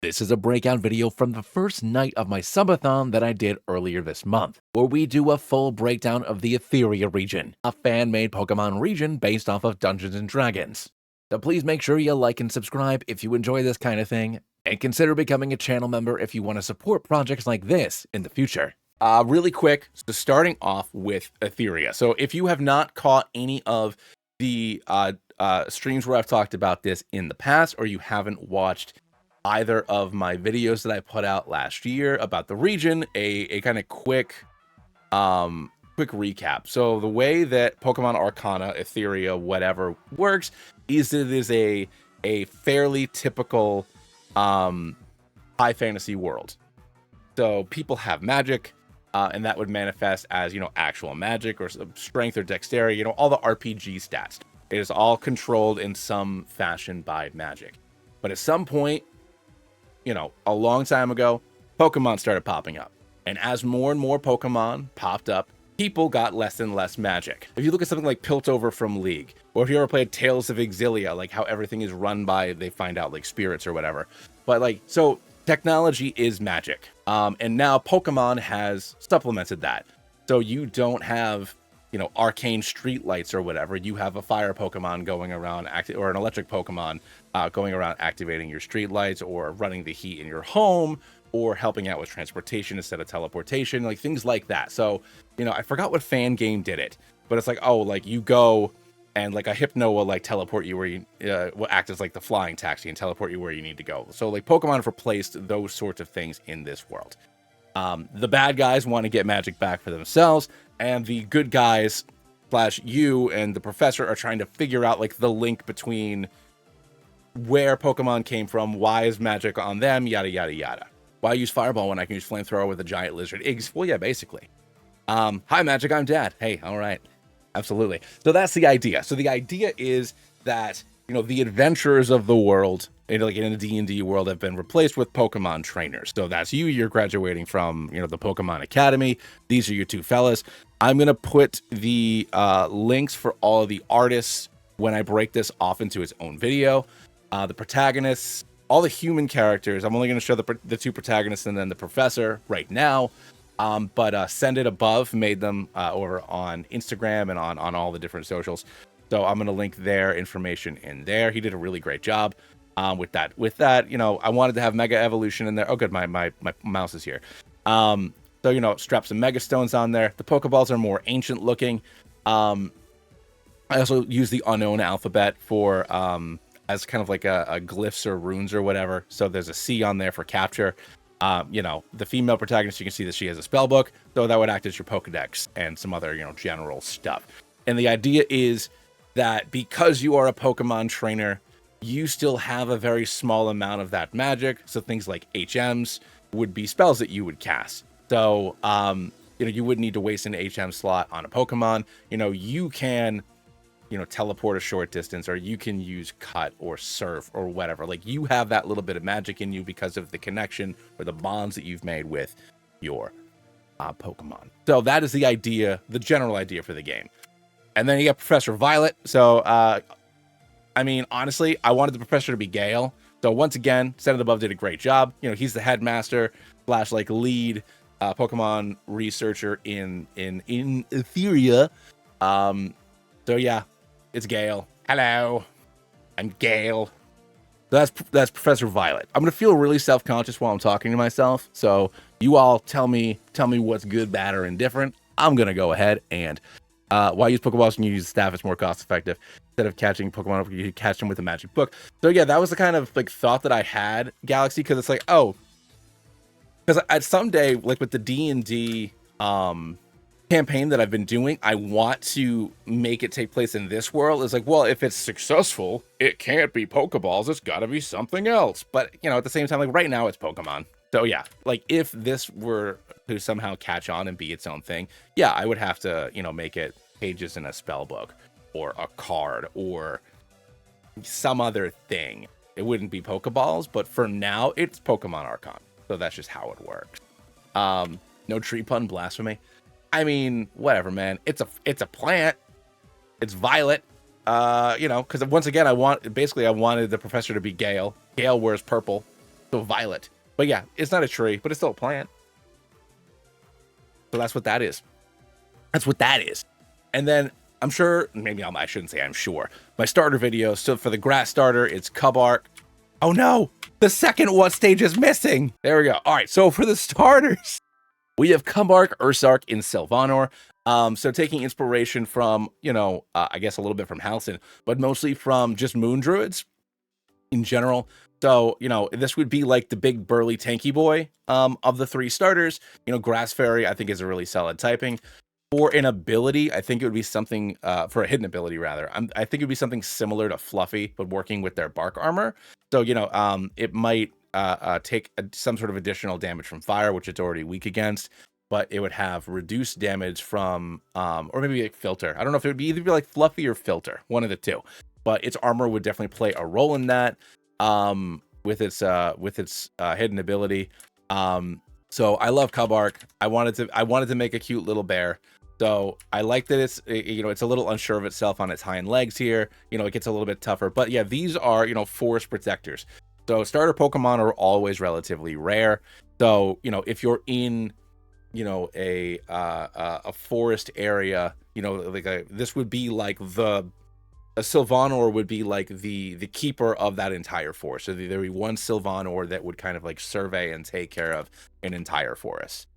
This is a breakout video from the first night of my subathon that I did earlier this month, where we do a full breakdown of the Etheria region, a fan-made Pokemon region based off of Dungeons & Dragons. So please make sure you like and subscribe if you enjoy this kind of thing, and consider becoming a channel member if you want to support projects like this in the future. Really quick, so starting off with Etheria. So if you have not caught any of the streams where I've talked about this in the past, or you haven't watched either of my videos that I put out last year about the region, a kind of quick recap. So the way that Pokemon Arcana, Etheria, whatever works is that it is a fairly typical high fantasy world. So people have magic, and that would manifest as, actual magic or strength or dexterity, all the RPG stats. It is all controlled in some fashion by magic. But at some point, a long time ago, Pokemon started popping up. And as more and more Pokemon popped up, people got less and less magic. If you look at something like Piltover from League, or if you ever played Tales of Exilia, like how everything is run by, they find out like spirits or whatever. But so technology is magic. And now Pokemon has supplemented that. So you don't have, arcane street lights or whatever. You have a fire Pokemon going around, or an electric Pokemon going around activating your street lights, or running the heat in your home, or helping out with transportation instead of teleportation, like things like that. So, I forgot what fan game did it, but it's like, you go and like a Hypno will like teleport you where you will act as like the flying taxi and teleport you where you need to go. So like Pokemon have replaced those sorts of things in this world. The bad guys want to get magic back for themselves, and the good guys / you and the professor are trying to figure out like the link between where Pokemon came from, why is magic on them, yada yada yada. Why use Fireball when I can use Flamethrower with a giant lizard? Well, yeah, basically. Hi, Magic, I'm Dad. Hey, all right. Absolutely. So that's the idea. So the idea is that, the adventurers of the world, like in the D&D world, have been replaced with Pokemon trainers. So that's you. You're graduating from, the Pokemon Academy. These are your two fellas. I'm going to put the links for all of the artists when I break this off into its own video. The protagonists, all the human characters. I'm only going to show the two protagonists and then the professor right now. But Send It Above made them over on Instagram and on all the different socials. So I'm going to link their information in there. He did a really great job with that. I wanted to have Mega Evolution in there. Oh, good. My mouse is here. So, strap some Mega Stones on there. The Pokeballs are more ancient looking. I also use the Unknown alphabet for as kind of like a glyphs or runes or whatever. So there's a C on there for capture. The female protagonist, you can see that she has a spell book, so that would act as your Pokedex and some other, general stuff. And the idea is that because you are a Pokemon trainer, you still have a very small amount of that magic. So things like HMs would be spells that you would cast. So, you wouldn't need to waste an HM slot on a Pokemon. You can, teleport a short distance, or you can use cut or surf or whatever. Like, you have that little bit of magic in you because of the connection or the bonds that you've made with your Pokemon. So that is the idea, the general idea for the game. And then you got Professor Violet. So, honestly, I wanted the professor to be Gale. So once again, Send It Above did a great job. He's the headmaster / lead Pokemon researcher in Etheria. So yeah, it's Gale. Hello, I'm Gale. That's Professor Violet. I'm gonna feel really self-conscious while I'm talking to myself. So you all tell me what's good, bad, or indifferent. I'm gonna go ahead and why use Pokeballs when you use staff? It's more cost effective. Instead of catching Pokemon, you can catch them with a magic book. So yeah, that was the kind of like thought that I had, Galaxy, because it's like, because at someday, like with the D&D campaign that I've been doing, I want to make it take place in this world. It's like, well, if it's successful, it can't be Pokeballs. It's got to be something else. But at the same time, like right now, it's Pokemon. So yeah, like if this were to somehow catch on and be its own thing, yeah, I would have to, make it pages in a spell book or a card or some other thing. It wouldn't be Pokeballs, but for now, it's Pokemon Archon. So that's just how it works. No tree pun, blasphemy. Whatever, man. It's a plant. It's violet. Because once again, I wanted the professor to be Gale. Gale wears purple. So violet. But yeah, it's not a tree, but it's still a plant. So that's what that is. That's what that is. And then I'm sure, maybe I shouldn't say I'm sure. My starter video, so for the grass starter, it's Cubark. Oh no, the second one stage is missing. There we go. All right, so for the starters, we have Cubark, Ursark in Sylvanor. So taking inspiration from, I guess a little bit from Halcyon, but mostly from just Moon Druids in general. So, this would be like the big burly tanky boy of the 3 starters. Grass Fairy, I think, is a really solid typing. For an ability, I think it would be something, for a hidden ability, rather. I think it would be something similar to Fluffy, but working with their bark armor. So, it might take some sort of additional damage from fire, which it's already weak against, but it would have reduced damage from, or maybe like filter. I don't know if it would be either like Fluffy or filter, one of the two. But its armor would definitely play a role in that, with its hidden ability. So I love Cubark. I wanted to make a cute little bear. So I like that it's a little unsure of itself on its hind legs here. It gets a little bit tougher. But yeah, these are forest protectors. So starter Pokemon are always relatively rare. So if you're in a forest area, this would be like a Sylvanor would be like the keeper of that entire forest. So there would be one Sylvanor that would kind of like survey and take care of an entire forest.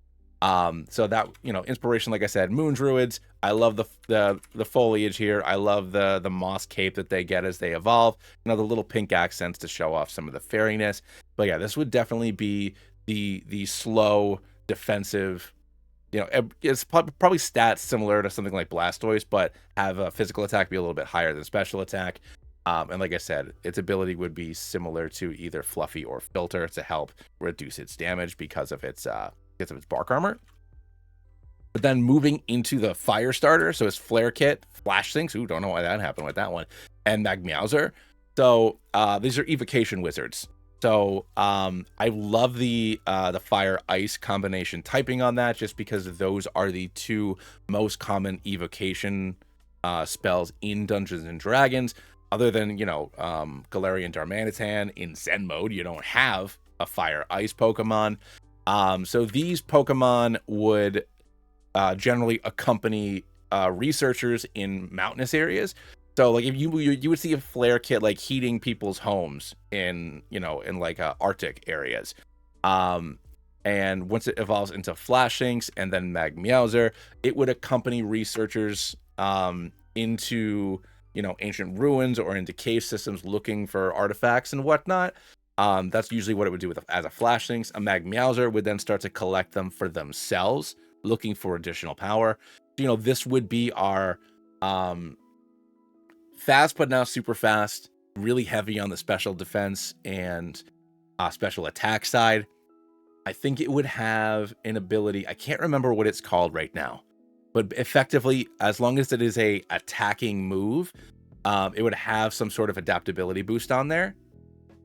So that, inspiration, like I said, Moon Druids. I love the foliage here. I love the moss cape that they get as they evolve. The little pink accents to show off some of the fairiness. But yeah, this would definitely be the slow defensive. It's probably stats similar to something like Blastoise, but have a physical attack be a little bit higher than special attack. And like I said, its ability would be similar to either Fluffy or Filter to help reduce its damage because of its bark armor. But then moving into the fire starter, so it's Flare Kit, Flash Sinks. Ooh, don't know why that happened with that one, and Magmeowser. So these are evocation wizards. So I love the fire ice combination typing on that, just because those are the 2 most common evocation spells in Dungeons and Dragons. Other than Galarian Darmanitan in Zen mode, you don't have a fire ice Pokemon. So these Pokemon would generally accompany researchers in mountainous areas. So like if you would see a Flare Kit like heating people's homes in like Arctic areas. And once it evolves into Flash Sinks and then Magmeowser, it would accompany researchers into ancient ruins or into cave systems looking for artifacts and whatnot. That's usually what it would do as a Flash Sinks. A Magmeowser would then start to collect them for themselves, looking for additional power. This would be our fast but not super fast, really heavy on the special defense and special attack side. I think it would have an ability, I can't remember what it's called right now, but effectively, as long as it is a attacking move, it would have some sort of adaptability boost on there.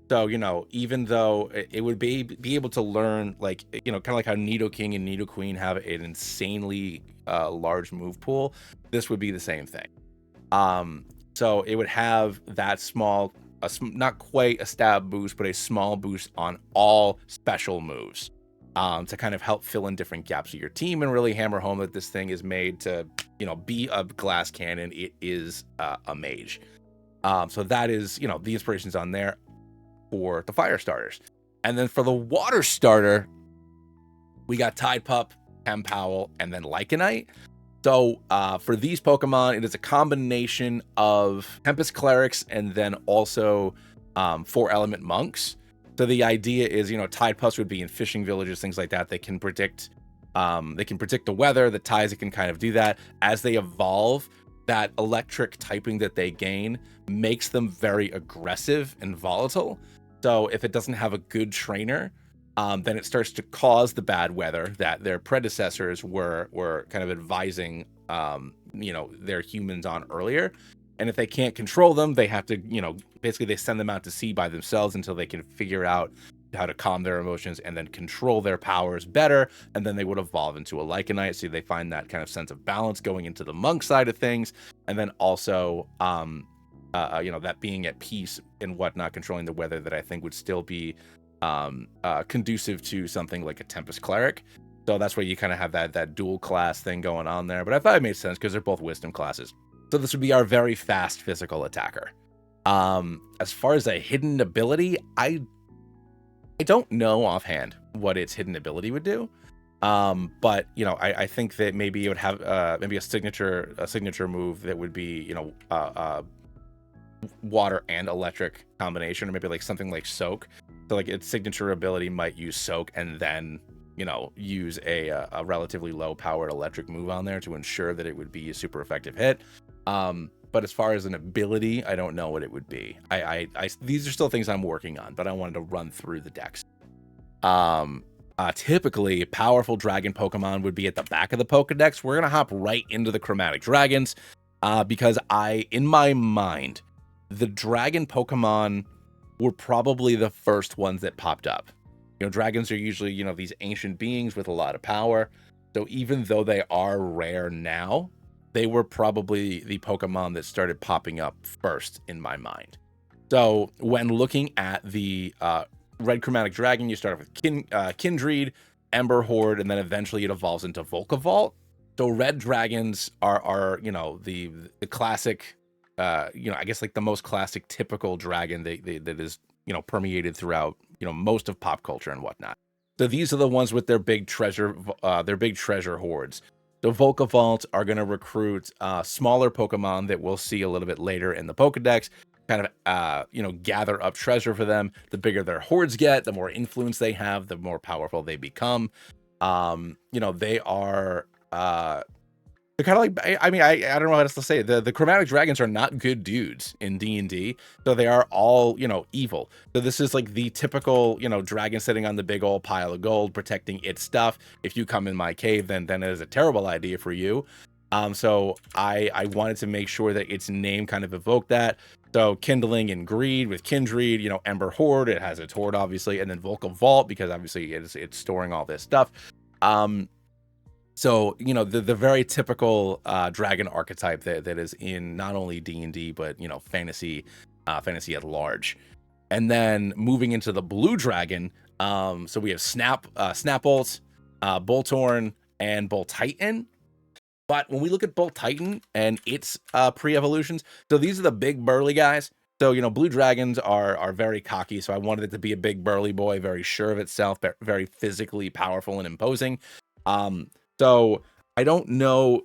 So, even though it would be able to learn, like, kind of like how Nidoking and Nidoqueen have an insanely large move pool, this would be the same thing. So it would have that small, not quite a stab boost, but a small boost on all special moves to kind of help fill in different gaps of your team and really hammer home that this thing is made to, be a glass cannon. It is a mage. So that is, the inspirations on there for the fire starters. And then for the water starter, we got Tide Pup, Hempowl, and then Lycanite. So for these Pokemon, it is a combination of Tempest Clerics and then also 4 element monks. So the idea is, Tide Pups would be in fishing villages, things like that. They can predict the weather, the tides. It can kind of do that. As they evolve, that electric typing that they gain makes them very aggressive and volatile. So if it doesn't have a good trainer, then it starts to cause the bad weather that their predecessors were kind of advising, their humans on earlier. And if they can't control them, they have to, basically they send them out to sea by themselves until they can figure out how to calm their emotions and then control their powers better. And then they would evolve into a Lycanite. So they find that kind of sense of balance going into the monk side of things. And then also, that being at peace and whatnot, controlling the weather, that I think would still be conducive to something like a Tempest Cleric. So that's why you kind of have that dual class thing going on there. But I thought it made sense because they're both wisdom classes. So this would be our very fast physical attacker. As far as a hidden ability, I don't know offhand what its hidden ability would do. But you know, I think that maybe it would have maybe a signature move that would be, you know, water and electric combination, or maybe like something like soak. So like its signature ability might use soak and then, you know, use a relatively low powered electric move on there to ensure that it would be a super effective hit. But as far as an ability, I don't know what it would be. These are still things I'm working on, but I wanted to run through the decks. Typically, powerful dragon Pokemon would be at the back of the Pokedex. We're gonna hop right into the chromatic dragons, because in my mind, the dragon Pokemon were probably the first ones that popped up. You know, dragons are usually, you know, these ancient beings with a lot of power. So even though they are rare now, they were probably the Pokemon that started popping up first in my mind. So when looking at the red chromatic dragon, you start off with Kindred, Ember Horde, and then eventually it evolves into Volcavolt. So red dragons are you know, the classic, you know, I guess like the most classic typical dragon that is, you know, permeated throughout, you know, most of pop culture and whatnot. So these are the ones with their big treasure hordes. The Volcavolt are going to recruit smaller Pokemon that we'll see a little bit later in the Pokedex, kind of, you know, gather up treasure for them. The bigger their hordes get, the more influence they have, the more powerful they become. You know, they are, they're kind of like, I mean, I don't know how else to say it. The chromatic dragons are not good dudes in D&D, so they are all, you know, evil. So this is like the typical, you know, dragon sitting on the big old pile of gold protecting its stuff. If you come in my cave, then it is a terrible idea for you. So I wanted to make sure that its name kind of evoked that. So Kindling and Greed with Kindred, you know, Ember Horde, it has its horde obviously, and then Volcavolt because obviously it's storing all this stuff. So, you know, the very typical dragon archetype that is in not only D&D, but, you know, fantasy at large. And then moving into the blue dragon, so we have Snapbolt, Boltorn, and Boltitan. But when we look at Boltitan and its pre-evolutions, so these are the big burly guys. So, you know, blue dragons are very cocky, so I wanted it to be a big burly boy, very sure of itself, very physically powerful and imposing. So I don't know,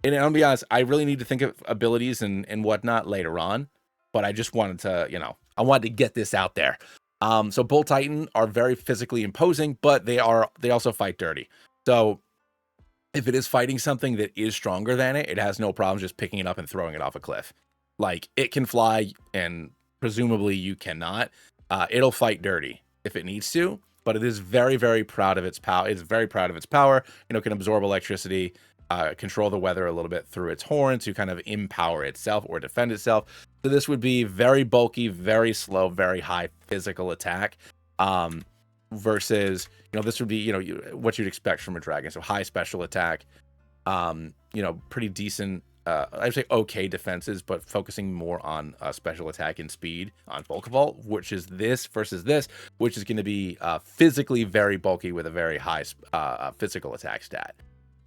and I'll be honest, I really need to think of abilities and whatnot later on, but I just wanted to, you know, I wanted to get this out there. So Boltitan are very physically imposing, but they also fight dirty. So if it is fighting something that is stronger than it has no problem just picking it up and throwing it off a cliff. Like, it can fly, and presumably you cannot. It'll fight dirty if it needs to. But it is very, very proud of its power. It's very proud of its power. You know, can absorb electricity, control the weather a little bit through its horn to kind of empower itself or defend itself. So this would be very bulky, very slow, very high physical attack. Versus, you know, this would be, you know, what you'd expect from a dragon. So high special attack, you know, pretty decent, I'd say okay defenses, but focusing more on special attack and speed on Volcavolt, which is this versus this, which is going to be physically very bulky with a very high physical attack stat.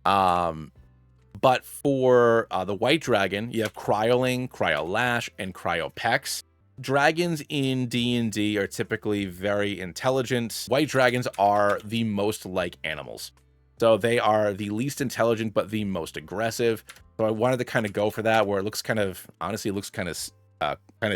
But for the white dragon, you have Cryoling, Cryolash, and Cryopex. Dragons in D&D are typically very intelligent. White dragons are the most like animals. So they are the least intelligent, but the most aggressive. So I wanted to kind of go for that, where it looks kind of, honestly, it looks kind of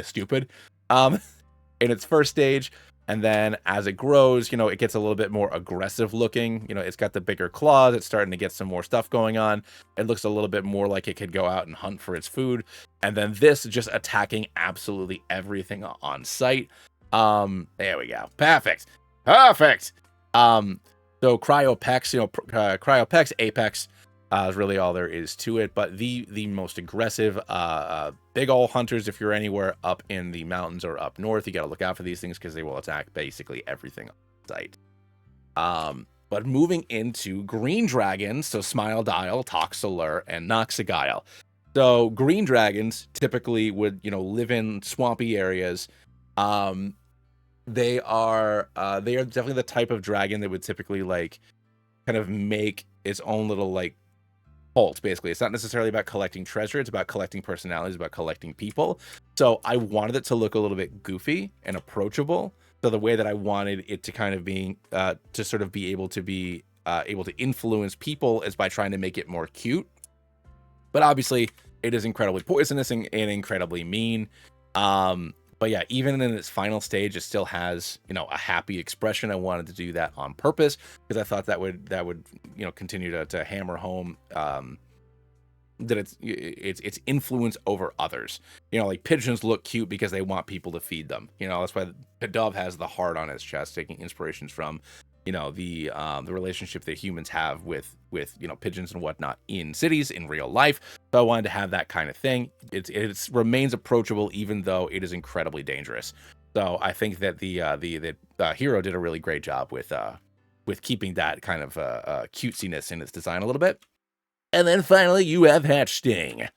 stupid in its first stage. And then as it grows, you know, it gets a little bit more aggressive looking. You know, it's got the bigger claws. It's starting to get some more stuff going on. It looks a little bit more like it could go out and hunt for its food. And then this just attacking absolutely everything on sight. There we go. Perfect. So Cryopex, you know, Cryopex, Apex is really all there is to it. But the most aggressive, big ol' hunters, if you're anywhere up in the mountains or up north, you got to look out for these things because they will attack basically everything on sight. But moving into green dragons, so Smile Dial, Toxalure, and Noxagile. So green dragons typically would, you know, live in swampy areas. they are definitely the type of dragon that would typically like kind of make its own little like cult. Basically, it's not necessarily about collecting treasure, it's about collecting personalities, about collecting people. So I wanted it to look a little bit goofy and approachable. So the way that I wanted it to kind of be to sort of be able to influence people is by trying to make it more cute. But obviously it is incredibly poisonous and incredibly mean. But yeah, even in its final stage, it still has, you know, a happy expression. I wanted to do that on purpose because I thought that would, you know, continue to hammer home that it's influence over others. You know, like pigeons look cute because they want people to feed them. You know, that's why the dove has the heart on its chest, taking inspirations from, you know, the relationship that humans have with you know, pigeons and whatnot in cities in real life. So I wanted to have that kind of thing. It remains approachable even though it is incredibly dangerous. So I think that the hero did a really great job with keeping that kind of cutesiness in its design a little bit. And then finally, you have Hatch Sting.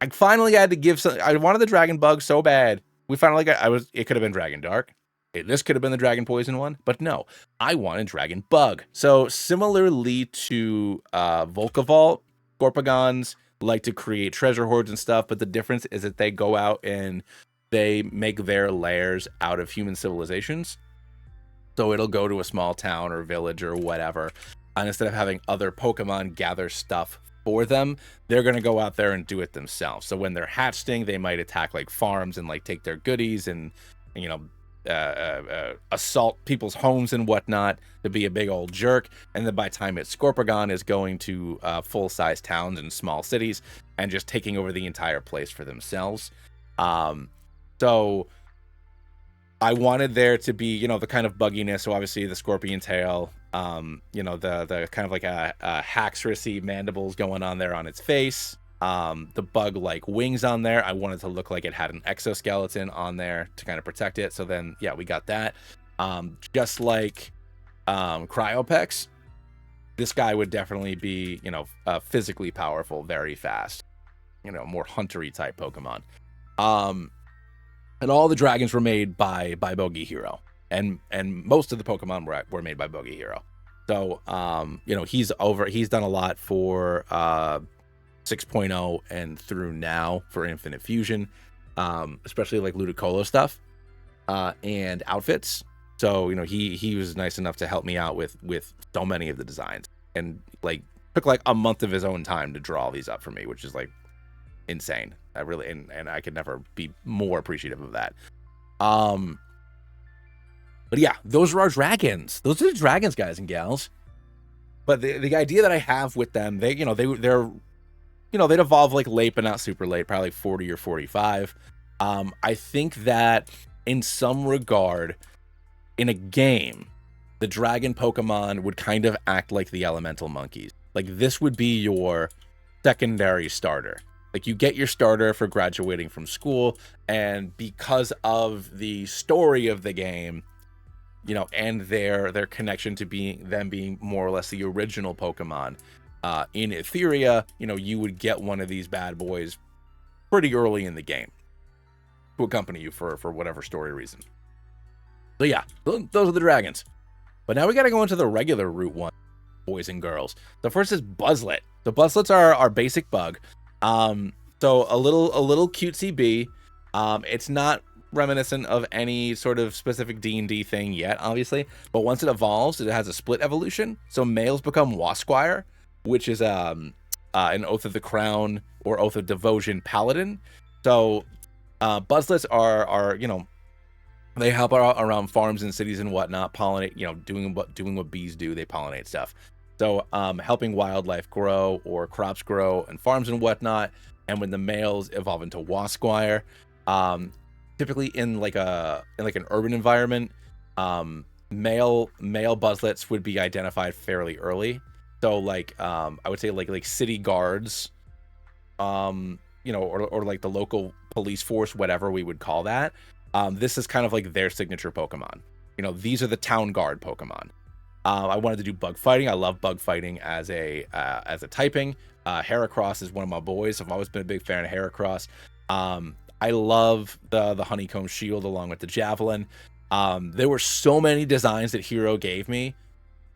I finally had to give some. I wanted the Dragon Bug so bad. We finally got. It could have been Dragon Dark. This could have been the Dragon Poison one, but no, I wanted Dragon Bug. So similarly to Volcavault, Scorpagons like to create treasure hoards and stuff, but the difference is that they go out and they make their lairs out of human civilizations. So it'll go to a small town or village or whatever, and instead of having other Pokemon gather stuff for them, they're going to go out there and do it themselves. So when they're hatching, they might attack like farms and like take their goodies and you know, assault people's homes and whatnot to be a big old jerk. And then by the time it's Scorpagon is going to full-size towns and small cities and just taking over the entire place for themselves. So I wanted there to be, you know, the kind of bugginess. So obviously the scorpion tail, you know, the kind of like a Haxorus-y mandibles going on there on its face. The bug like wings on there. I wanted to look like it had an exoskeleton on there to kind of protect it. So then, yeah, we got that. Just like Cryopex, this guy would definitely be, you know, physically powerful, very fast, you know, more huntery type Pokemon. And all the dragons were made by Bogyhiro, and most of the Pokemon were made by Bogyhiro. So, you know, he's done a lot for 6.0 and through now for Infinite Fusion, especially like Ludicolo stuff and outfits. So, you know, he was nice enough to help me out with so many of the designs, and like took like a month of his own time to draw these up for me, which is like insane. I really, and I could never be more appreciative of that. But yeah, those are our dragons. Those are the dragons, guys and gals. But the idea that I have with them, they're, you know, they'd evolve like late, but not super late, probably like 40 or 45. I think that in some regard, in a game, the dragon Pokemon would kind of act like the elemental monkeys. Like this would be your secondary starter. Like you get your starter for graduating from school, and because of the story of the game, you know, and their connection to being more or less the original Pokemon in Etheria, you know, you would get one of these bad boys pretty early in the game to accompany you for whatever story reason. So yeah, those are the dragons. But now we got to go into the regular Route 1 boys and girls. The first is Buzzlet. So Buzzlets are our basic bug. So a little cutesy bee. It's not reminiscent of any sort of specific D&D thing yet, obviously, but once it evolves, it has a split evolution. So males become Wasquire, which is an Oath of the Crown or Oath of Devotion paladin. So Buzzlets are you know, they help out around farms and cities and whatnot, pollinate, you know, doing what bees do. They pollinate stuff. So helping wildlife grow or crops grow and farms and whatnot. And when the males evolve into Wasquire, typically in like an urban environment, male Buzzlets would be identified fairly early. So like I would say like city guards, you know, or like the local police force, whatever we would call that. This is kind of like their signature Pokemon. You know, these are the town guard Pokemon. I wanted to do bug fighting. I love bug fighting as a typing. Heracross is one of my boys. I've always been a big fan of Heracross. I love the honeycomb shield along with the javelin. There were so many designs that Hero gave me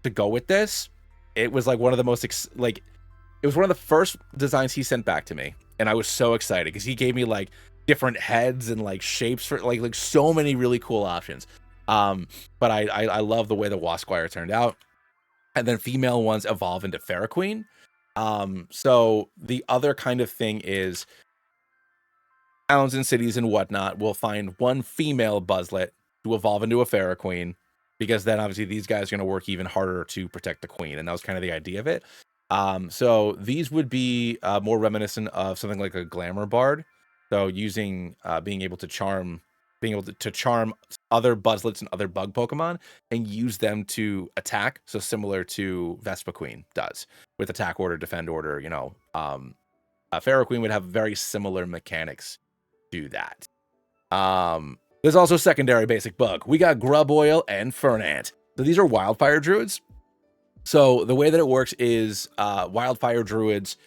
to go with this. It was like one of the most it was one of the first designs he sent back to me, and I was so excited because he gave me like different heads and like shapes for like so many really cool options. But I love the way the Wasquire turned out, and then female ones evolve into Feraqueen. So the other kind of thing is towns and cities and whatnot will find one female Buzzlet to evolve into a Feraqueen, because then obviously these guys are going to work even harder to protect the queen, and that was kind of the idea of it. So these would be more reminiscent of something like a Glamour Bard. So using being able to charm other Buzzlets and other bug Pokemon and use them to attack. So similar to Vespiquen does with attack order, defend order. Feraqueen would have very similar mechanics to that. There's also secondary basic bug. We got Grub Oil and Fernant. So these are Wildfire Druids. So the way that it works is Wildfire Druids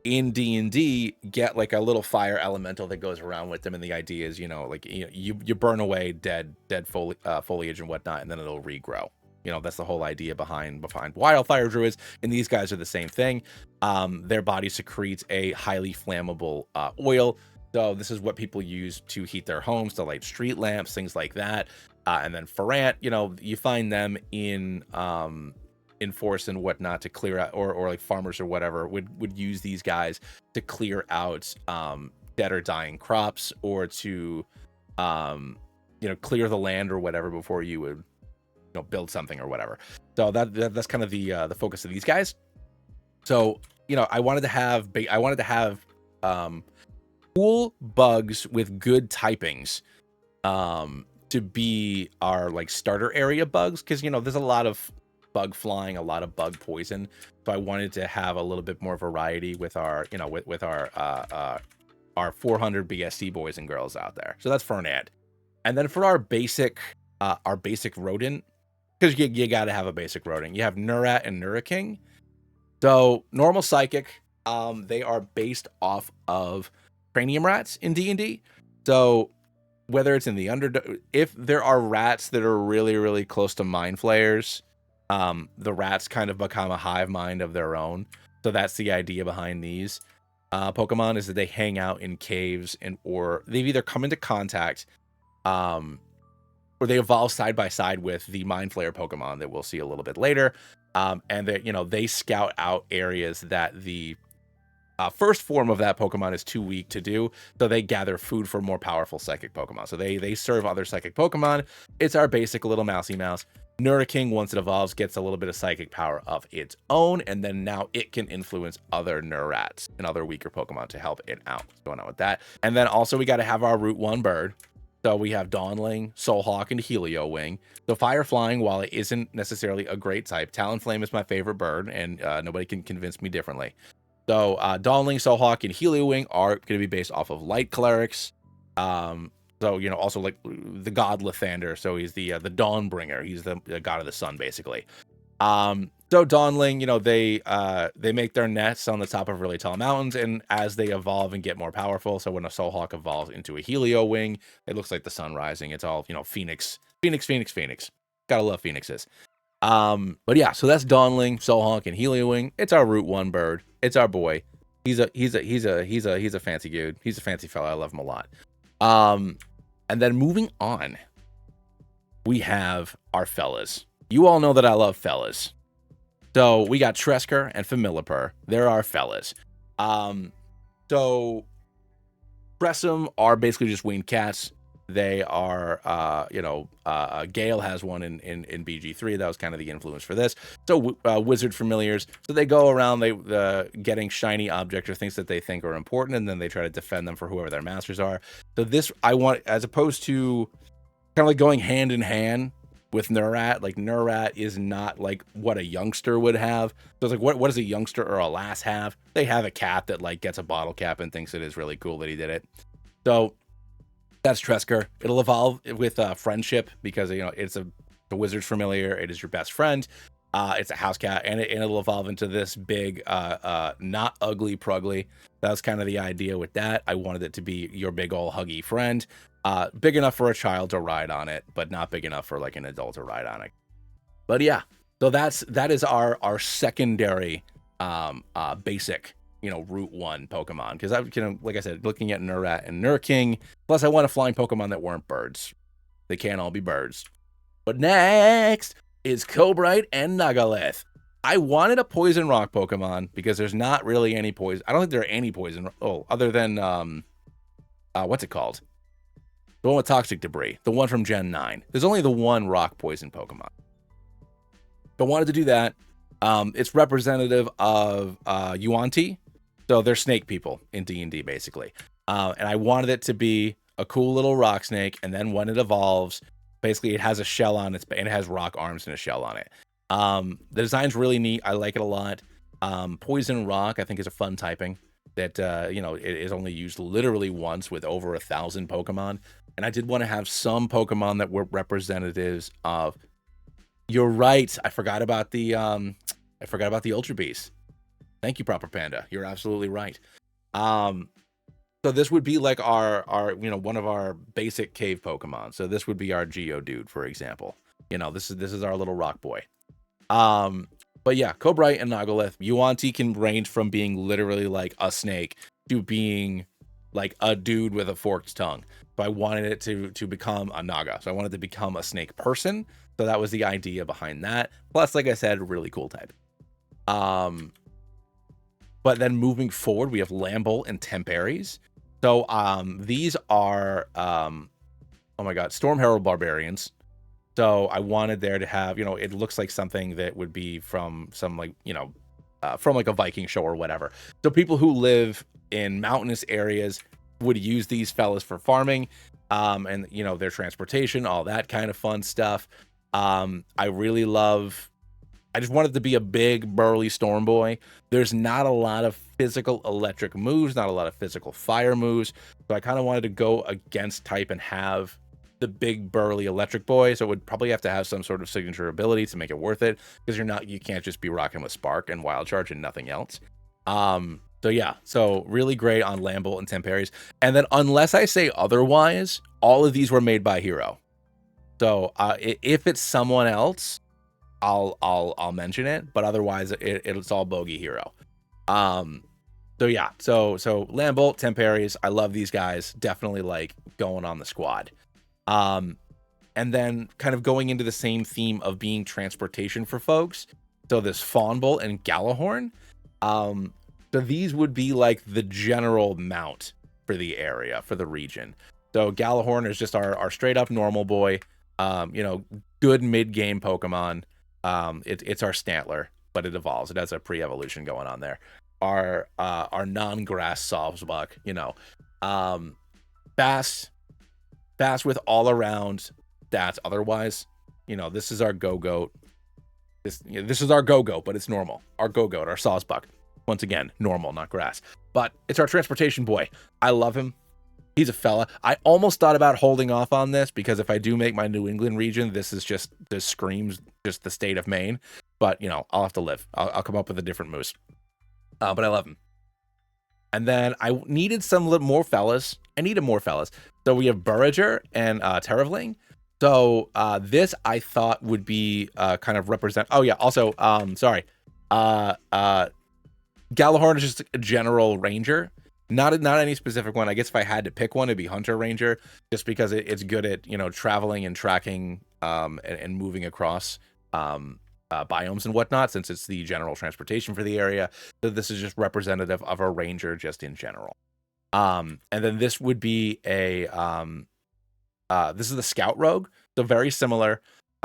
in D&D get like a little fire elemental that goes around with them, and the idea is, you burn away dead foliage and whatnot, and then it'll regrow. That's the whole idea behind Wildfire Druids, and these guys are the same thing. Their body secretes a highly flammable oil. So this is what people use to heat their homes, to light street lamps, things like that. And then Ferrant, you find them in forest and whatnot to clear out, or like farmers or whatever would use these guys to clear out dead or dying crops, or to clear the land or whatever before you would build something or whatever. So that's kind of the focus of these guys. So I wanted to have cool bugs with good typings to be our like starter area bugs, because there's a lot of bug flying, a lot of bug poison. So I wanted to have a little bit more variety with our with our 400 BST boys and girls out there. So that's Fernand. And then for our basic rodent, because you got to have a basic rodent, you have Nurat and Nuraking. So normal psychic, they are based off of cranium rats in D&D. So whether it's in the if there are rats that are really, really close to mind flayers, the rats kind of become a hive mind of their own. So that's the idea behind these Pokemon, is that they hang out in caves, or they've either come into contact, or they evolve side by side with the mind flayer Pokemon that we'll see a little bit later. And they scout out areas that the first form of that Pokemon is too weak to do, so they gather food for more powerful psychic Pokemon. So they serve other psychic Pokemon. It's our basic little mousy mouse. Nuraking, once it evolves, gets a little bit of psychic power of its own, and then now it can influence other Nurats and other weaker Pokemon to help it out. What's going on with that? And then also we got to have our Route 1 bird. So we have Dawnling, Soulhawk, and Heliowing. So Fire Flying, while it isn't necessarily a great type, Talonflame is my favorite bird, and nobody can convince me differently. So Dawnling, Soulhawk, and Heliowing are going to be based off of light clerics. So also like the god Lathander. So he's the Dawnbringer. He's the god of the sun, basically. So Dawnling, they make their nests on the top of really tall mountains, and as they evolve and get more powerful, so when a Soulhawk evolves into a Heliowing, it looks like the sun rising. It's all Phoenix. Gotta love phoenixes. But yeah, so that's Dawnling, Soulhawk, and Heliowing. It's our Route 1 bird. It's our boy. He's a fancy dude. He's a fancy fella. I love him a lot. And then moving on, we have our fellas. You all know that I love fellas. So we got Tresker and Familipur. They're our fellas. So Tressum are basically just winged cats. They are, Gale has one in BG3. That was kind of the influence for this. So wizard familiars. So they go around getting shiny objects or things that they think are important, and then they try to defend them for whoever their masters are. So this, I want, as opposed to kind of like going hand in hand with Nurat, like Nurat is not like what a youngster would have. So it's like, what does a youngster or a lass have? They have a cat that like gets a bottle cap and thinks it is really cool that he did it. So that's Tresker. It'll evolve with friendship, because it's a wizard's familiar. It is your best friend. It's a house cat, and it'll evolve into this big, not ugly Prugly. That was kind of the idea with that. I wanted it to be your big old huggy friend, big enough for a child to ride on it, but not big enough for like an adult to ride on it. But yeah, so that is our secondary, basic, Route 1 Pokemon, because I, like I said, looking at Nurat and Nurking. Plus, I want a flying Pokemon that weren't birds. They can't all be birds. But next is Cobrite and Nagalith. I wanted a poison rock Pokemon because there's not really any poison. I don't think there are any poison. Oh, other than what's it called? The one with toxic debris. The one from Gen 9. There's only the one rock poison Pokemon. But wanted to do that. It's representative of Yuan-Ti. So they're snake people in D&D, basically. And I wanted it to be a cool little rock snake. And then when it evolves, basically it has a shell on it, and it has rock arms and a shell on it. The design's really neat. I like it a lot. Poison rock, I think, is a fun typing that, it is only used literally once with over 1,000 Pokemon. And I did want to have some Pokemon that were representatives of... You're right. I forgot about the Ultra Beast. Thank you, Proper Panda. You're absolutely right. So this would be like our one of our basic cave Pokemon. So this would be our Geodude, for example. This is our little rock boy. But yeah, Cobrite and Nagalith. Yuan-Ti can range from being literally like a snake to being like a dude with a forked tongue. So I wanted it to become a Naga. So I wanted to become a snake person. So that was the idea behind that. Plus, like I said, really cool type. But then moving forward, we have Lambolt and Temperies. So these are, oh my god, Storm Herald Barbarians. So I wanted there to have, it looks like something that would be from some like, from like a Viking show or whatever. So people who live in mountainous areas would use these fellas for farming, and, their transportation, all that kind of fun stuff. I just wanted to be a big, burly Storm Boy. There's not a lot of physical electric moves, not a lot of physical fire moves. So I kind of wanted to go against type and have the big, burly electric boy. So it would probably have to have some sort of signature ability to make it worth it, because you can't just be rocking with Spark and Wild Charge and nothing else. So yeah, so really great on Lambolt and Temperies. And then unless I say otherwise, all of these were made by Hero. So if it's someone else, I'll mention it, but otherwise it's all Bogyhiro. So yeah, so Lambolt, Temperies, I love these guys. Definitely like going on the squad. And then kind of going into the same theme of being transportation for folks. So this Fawnbolt and Galahorn. So these would be like the general mount for the area, for the region. So Galahorn is just our straight up normal boy. Good mid-game Pokemon. It's our Stantler, but it evolves. It has a pre-evolution going on there. Our non-grass Sawsbuck, fast with all around stats. Otherwise, this is our Go-Goat. This is our Go-Goat, but it's normal. Our Go-Goat, our Sawsbuck. Once again, normal, not grass. But it's our transportation boy. I love him. He's a fella. I almost thought about holding off on this, because if I do make my New England region, this screams just the state of Maine. But, I'll have to live. I'll come up with a different moose. But I love him. And then I needed some more fellas. So we have Burrager and Terravling. So this I thought would be kind of represent. Oh yeah. Also, sorry. Galahorn is just a general ranger. Not any specific one. I guess if I had to pick one, it'd be Hunter Ranger, just because it's good at traveling and tracking and moving across biomes and whatnot, since it's the general transportation for the area. So this is just representative of a ranger just in general. And then this would be a this is the Scout Rogue, so very similar.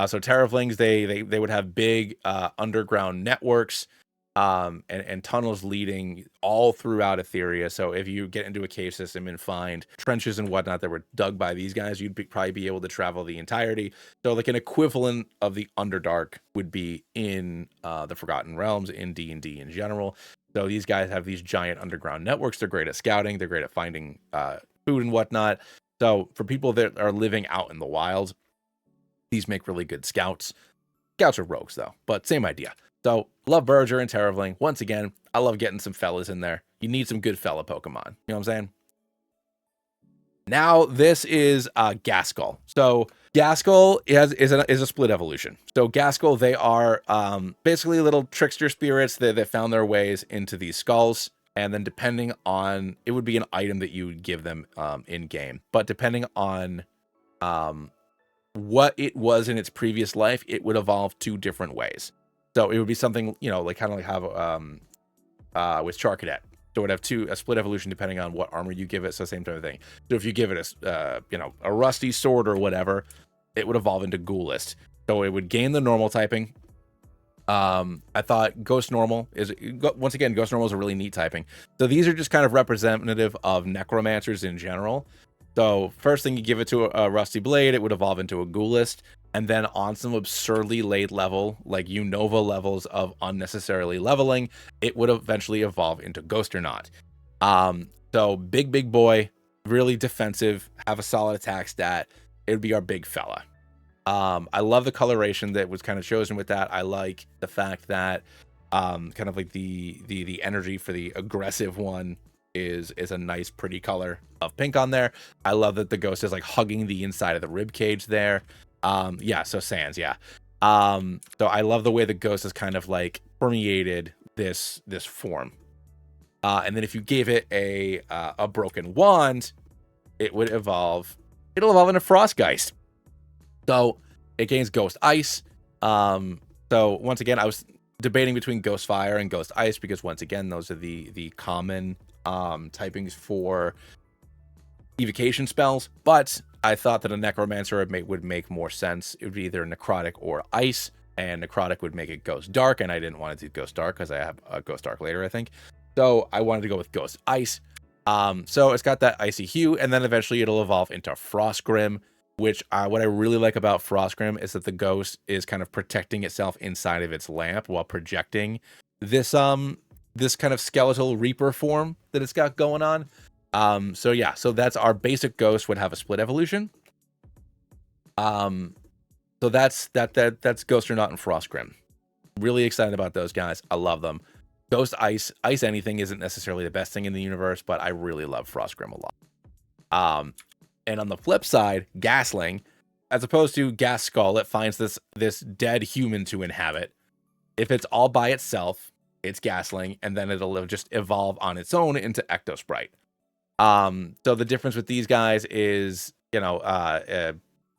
So Terravlings, they would have big underground networks. And tunnels leading all throughout Etheria. So if you get into a cave system and find trenches and whatnot that were dug by these guys, you'd probably be able to travel the entirety. So like an equivalent of the Underdark would be in the Forgotten Realms, in D&D in general. So these guys have these giant underground networks. They're great at scouting. They're great at finding food and whatnot. So for people that are living out in the wild, these make really good scouts. Scouts are rogues though, but same idea. So love Berger and Terravling. Once again, I love getting some fellas in there. You need some good fella Pokemon. You know what I'm saying? Now this is Gaskull. So Gaskull is a split evolution. So Gaskull, they are basically little trickster spirits that found their ways into these skulls. And then depending on, it would be an item that you would give them in game. But depending on what it was in its previous life, it would evolve 2 different ways. So it would be something, you know, like kind of like have with Charcadet. So it would have a split evolution depending on what armor you give it. So same type of thing. So if you give it a rusty sword or whatever, it would evolve into Ghoulist. So it would gain the normal typing. I thought Ghost Normal is, once again, Ghost Normal is a really neat typing. So these are just kind of representative of Necromancers in general. So first thing you give it to a Rusty Blade, it would evolve into a Ghoulist. And then on some absurdly late level, like Unova levels of unnecessarily leveling, it would eventually evolve into Ghosternaut. So big boy, really defensive, have a solid attack stat. It would be our big fella. I love the coloration that was kind of chosen with that. I like the fact that kind of like the energy for the aggressive one is a nice pretty color of pink on there. I love that the ghost is like hugging the inside of the rib cage there. Yeah, so Sans, yeah. So I love the way the ghost has kind of like permeated this form. And then if you gave it a broken wand, it would evolve. It'll evolve into Frostgeist. So it gains Ghost Ice. So once again, I was debating between Ghost Fire and Ghost Ice because once again, those are the common typings for evocation spells. But I thought that a Necromancer would make more sense. It would be either Necrotic or Ice, and Necrotic would make it Ghost Dark, and I didn't want to do Ghost Dark because I have a Ghost Dark later, I think. So I wanted to go with Ghost Ice. So it's got that icy hue, and then eventually it'll evolve into Frostgrim, which what I really like about Frostgrim is that the ghost is kind of protecting itself inside of its lamp while projecting this kind of skeletal reaper form that it's got going on. So yeah, so that's our basic ghost would have a split evolution. So that's Ghosternaut and Frostgrim. Really excited about those guys. I love them. Ghost Ice anything isn't necessarily the best thing in the universe, but I really love Frostgrim a lot. And on the flip side, Gasling, as opposed to Gaskull, it finds this dead human to inhabit. If it's all by itself, it's Gasling, and then it'll just evolve on its own into Ectosprite. So the difference with these guys is,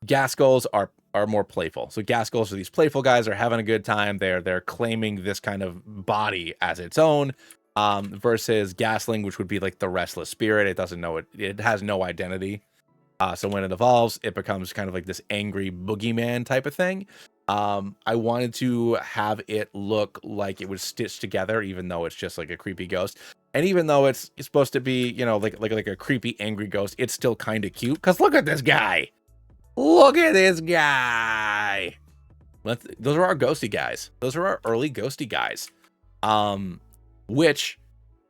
Gaskulls are more playful. So Gaskulls are these playful guys, are having a good time. They're claiming this kind of body as its own. Versus Gasling, which would be like the restless spirit. It doesn't know it has no identity. So when it evolves, it becomes kind of like this angry boogeyman type of thing. I wanted to have it look like it was stitched together, even though it's just like a creepy ghost. And even though it's supposed to be, like a creepy, angry ghost, it's still kind of cute. Because look at this guy. Look at this guy. Those are our ghosty guys. Those are our early ghosty guys. Which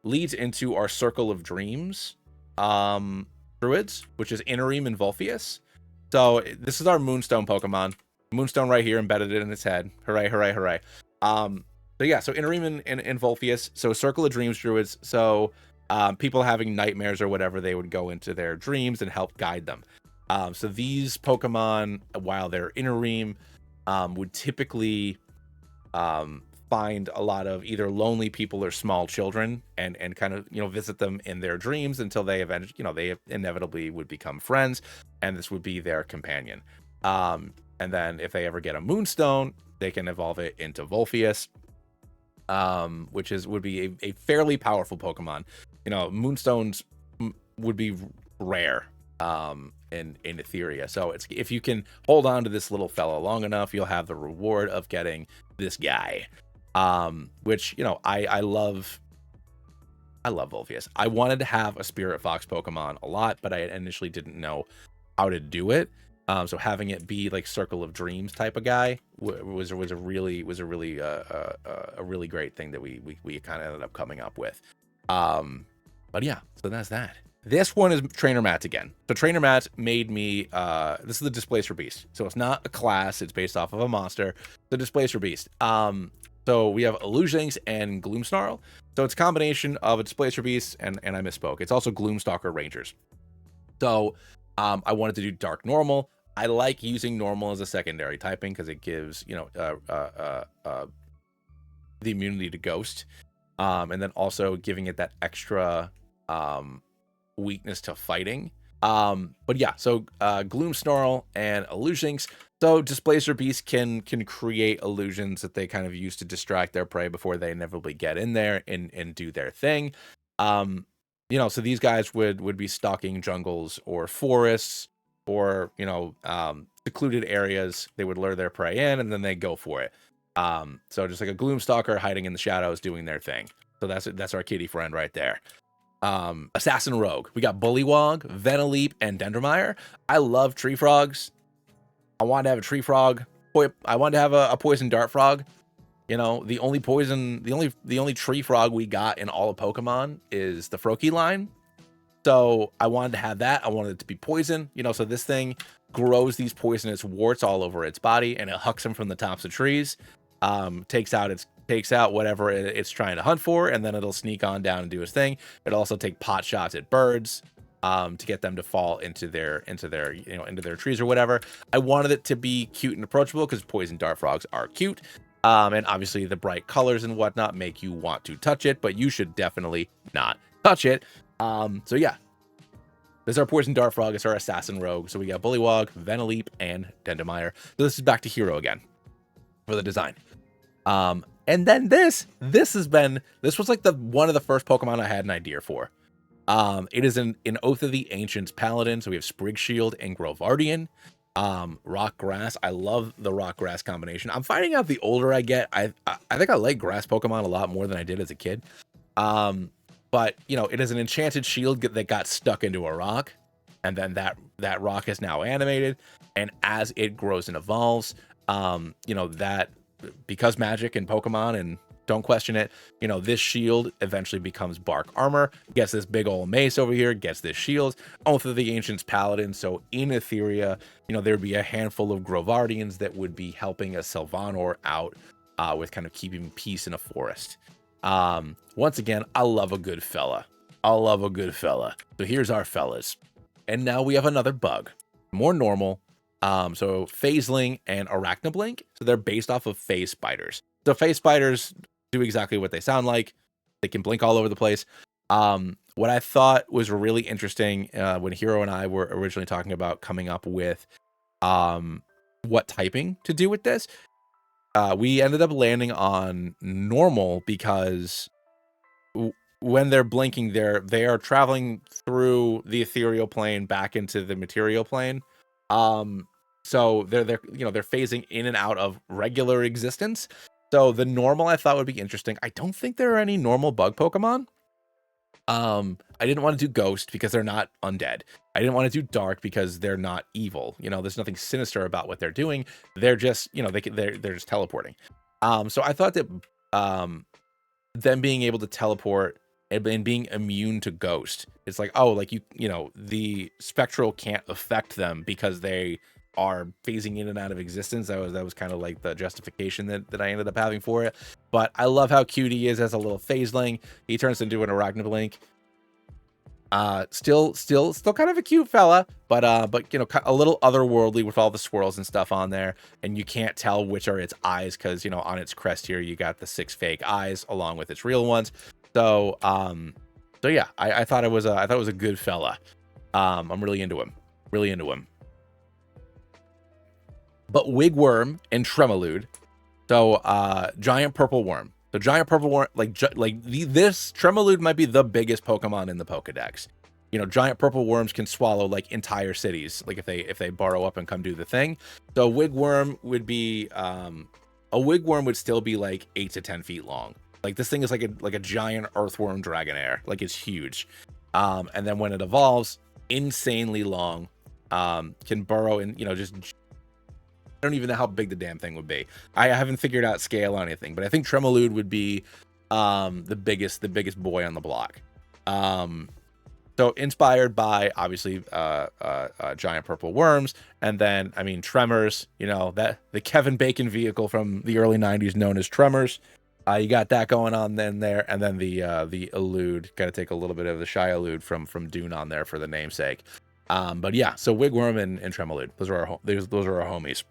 leads into our Circle of Dreams druids, which is Inarim and Volphius. So this is our Moonstone Pokemon. Moonstone right here, embedded it in its head. Hooray, hooray, hooray. So yeah, so Inarim and Volphius. So Circle of Dreams druids. So people having nightmares or whatever, they would go into their dreams and help guide them. So these Pokemon, while they're Inarim, would typically find a lot of either lonely people or small children and kind of, visit them in their dreams until they eventually, they inevitably would become friends, and this would be their companion. And then if they ever get a Moonstone, they can evolve it into Volphius, which would be a fairly powerful Pokemon. Moonstones would be rare in Etheria. So if you can hold on to this little fella long enough, you'll have the reward of getting this guy. Which, I love Volphius. I wanted to have a Spirit Fox Pokemon a lot, but I initially didn't know how to do it. So having it be like Circle of Dreams type of guy was a really great thing that we kind of ended up coming up with. But yeah, so that's that. This one is Trainer Matt's again. So Trainer Matt made me, this is the Displacer Beast. So it's not a class, it's based off of a monster. The Displacer Beast. So we have Illusionings and Gloomsnarl. So it's a combination of a Displacer Beast and I misspoke. It's also Gloomstalker Rangers. So I wanted to do Dark Normal. I like using Normal as a secondary typing because it gives, you know, the immunity to Ghost. And then also giving it that extra weakness to fighting. But yeah, so Gloomsnarl and Illusionings. So Displacer Beasts can create illusions that they kind of use to distract their prey before they inevitably get in there and do their thing. You know, so these guys would be stalking jungles or forests or, you know, secluded areas. They would lure their prey in and then they go for it. So just like a Gloomstalker hiding in the shadows doing their thing. So that's our kitty friend right there. Assassin Rogue. We got Bullywog, Venaleep, and Dendromire. I love tree frogs. I wanted to have a tree frog. I wanted to have a poison dart frog. You know, the only tree frog we got in all of Pokemon is the Froakie line. So I wanted to have that. I wanted it to be poison. You know, so this thing grows these poisonous warts all over its body, and it hucks them from the tops of trees. Takes out whatever it's trying to hunt for, and then it'll sneak on down and do its thing. It'll also take pot shots at birds to get them to fall into their trees or whatever. I wanted it to be cute and approachable because poison dart frogs are cute. And obviously the bright colors and whatnot make you want to touch it, but you should definitely not touch it. So yeah, this is our poison dart frog. It's our assassin rogue. So we got Bullywog, Venaleep, and Dendromire. So this is back to Hero again for the design. And then this was like one of the first Pokemon I had an idea for. It is an Oath of the Ancients Paladin. So we have Sprig Shield and Grovardian. Rock Grass. I love the Rock Grass combination. I'm finding out the older I get, I think I like grass Pokemon a lot more than I did as a kid. But you know, it is an enchanted shield that got stuck into a rock, and then that rock is now animated, and as it grows and evolves, you know, that because magic and Pokemon, and don't question it, you know, this shield eventually becomes bark armor, gets this big old mace over here, gets this shield. Oath of the Ancients Paladin. So in Etheria, you know, there'd be a handful of Grovardians that would be helping a Sylvanor out with kind of keeping peace in a forest. Once again, I love a good fella. So here's our fellas. And now we have another bug, more normal. So Phaseling and Arachnoblink. So they're based off of phase spiders. So phase spiders do exactly what they sound like. They can blink all over the place. What I thought was really interesting when Hero and I were originally talking about coming up with what typing to do with this, we ended up landing on normal because when they're blinking, they are traveling through the ethereal plane back into the material plane. So they're phasing in and out of regular existence. So the normal I thought would be interesting. I don't think there are any normal bug Pokemon. I didn't want to do Ghost because they're not undead. I didn't want to do Dark because they're not evil. You know, there's nothing sinister about what they're doing. They're just, you know, they're just teleporting. So I thought that them being able to teleport and being immune to Ghost, it's like, oh, like you know, the Spectral can't affect them because they are phasing in and out of existence. That was kind of like the justification that I ended up having for it. But I love how cute he is as a little Phaseling. He turns into an Arachnoblink. Still kind of a cute fella, but you know, a little otherworldly with all the swirls and stuff on there, and you can't tell which are its eyes because, you know, on its crest here you got the 6 fake eyes along with its real ones. So yeah, I thought it was a good fella. I'm really into him. But Wigworm and Tremolude. So giant purple worm. So giant purple worm, this Tremolude might be the biggest Pokemon in the Pokedex. You know, giant purple worms can swallow like entire cities, like if they burrow up and come do the thing. So Wigworm would be a Wigworm would still be like 8 to 10 feet long. Like this thing is like a giant earthworm dragonair. Like it's huge. And then when it evolves, insanely long. Can burrow in, you know, just I don't even know how big the damn thing would be. I haven't figured out scale on anything, but I think Tremolude would be the biggest boy on the block. So inspired by obviously giant purple worms, and then I mean Tremors, you know, that the Kevin Bacon vehicle from the early '90s known as Tremors. You got that going on then there, and then the Elude. Got to take a little bit of the Shy Elude from Dune on there for the namesake. But yeah, so Wigworm and Tremolude, those are our homies.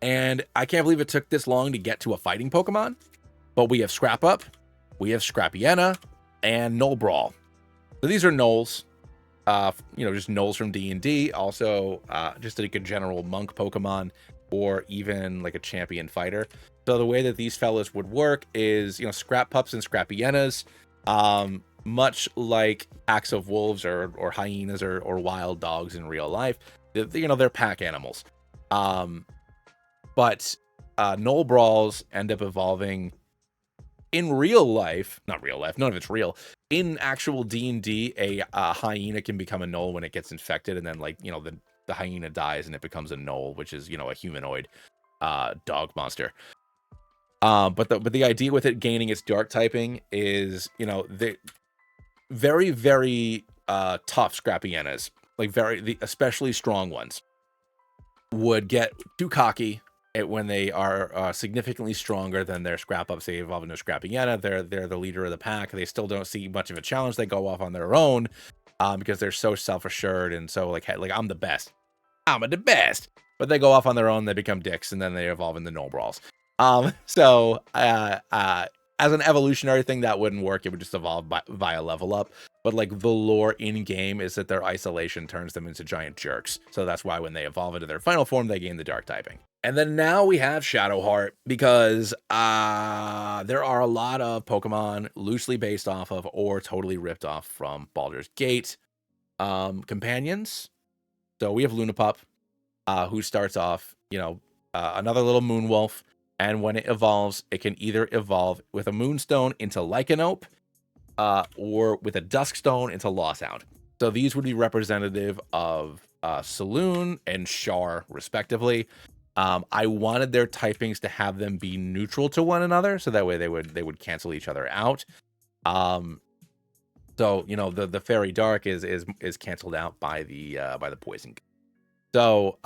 And I can't believe it took this long to get to a fighting Pokemon, but we have Scrap Up, we have Scrapiena, and Null Brawl. So these are Knolls, you know, just Knolls from D&D. Also, just like a general monk Pokemon, or even like a champion fighter. So the way that these fellas would work is, you know, Scrap Pups and Scrapienas, much like packs of wolves or hyenas or wild dogs in real life. You know, they're pack animals. But Null Brawls end up evolving in real life, not real life, none of it's real. In actual D&D, a hyena can become a Null when it gets infected, and then, like, you know, the hyena dies and it becomes a Null, which is, you know, a humanoid dog monster. But the idea with it gaining its dark typing is, you know, the very, very tough Scrapienas, like the especially strong ones, would get too cocky when they are significantly stronger than their Scrap Ups. They evolve into Scrapiena. They're the leader of the pack. They still don't see much of a challenge. They go off on their own because they're so self-assured and so like I'm the best. I'm the best. But they go off on their own. They become dicks, and then they evolve into Null Brawls. So as an evolutionary thing, that wouldn't work. It would just evolve via level up. But like the lore in game is that their isolation turns them into giant jerks. So that's why when they evolve into their final form, they gain the dark typing. And then now we have Shadowheart, because there are a lot of Pokemon loosely based off of or totally ripped off from Baldur's Gate companions. So we have Lunapup, who starts off, you know, another little Moonwolf. And when it evolves, it can either evolve with a Moonstone into Lycanope, or with a Duskstone into Lawshound. So these would be representative of Saloon and Char, respectively. I wanted their typings to have them be neutral to one another, so that way they would cancel each other out. So you know, the Fairy Dark is canceled out by the Poison. So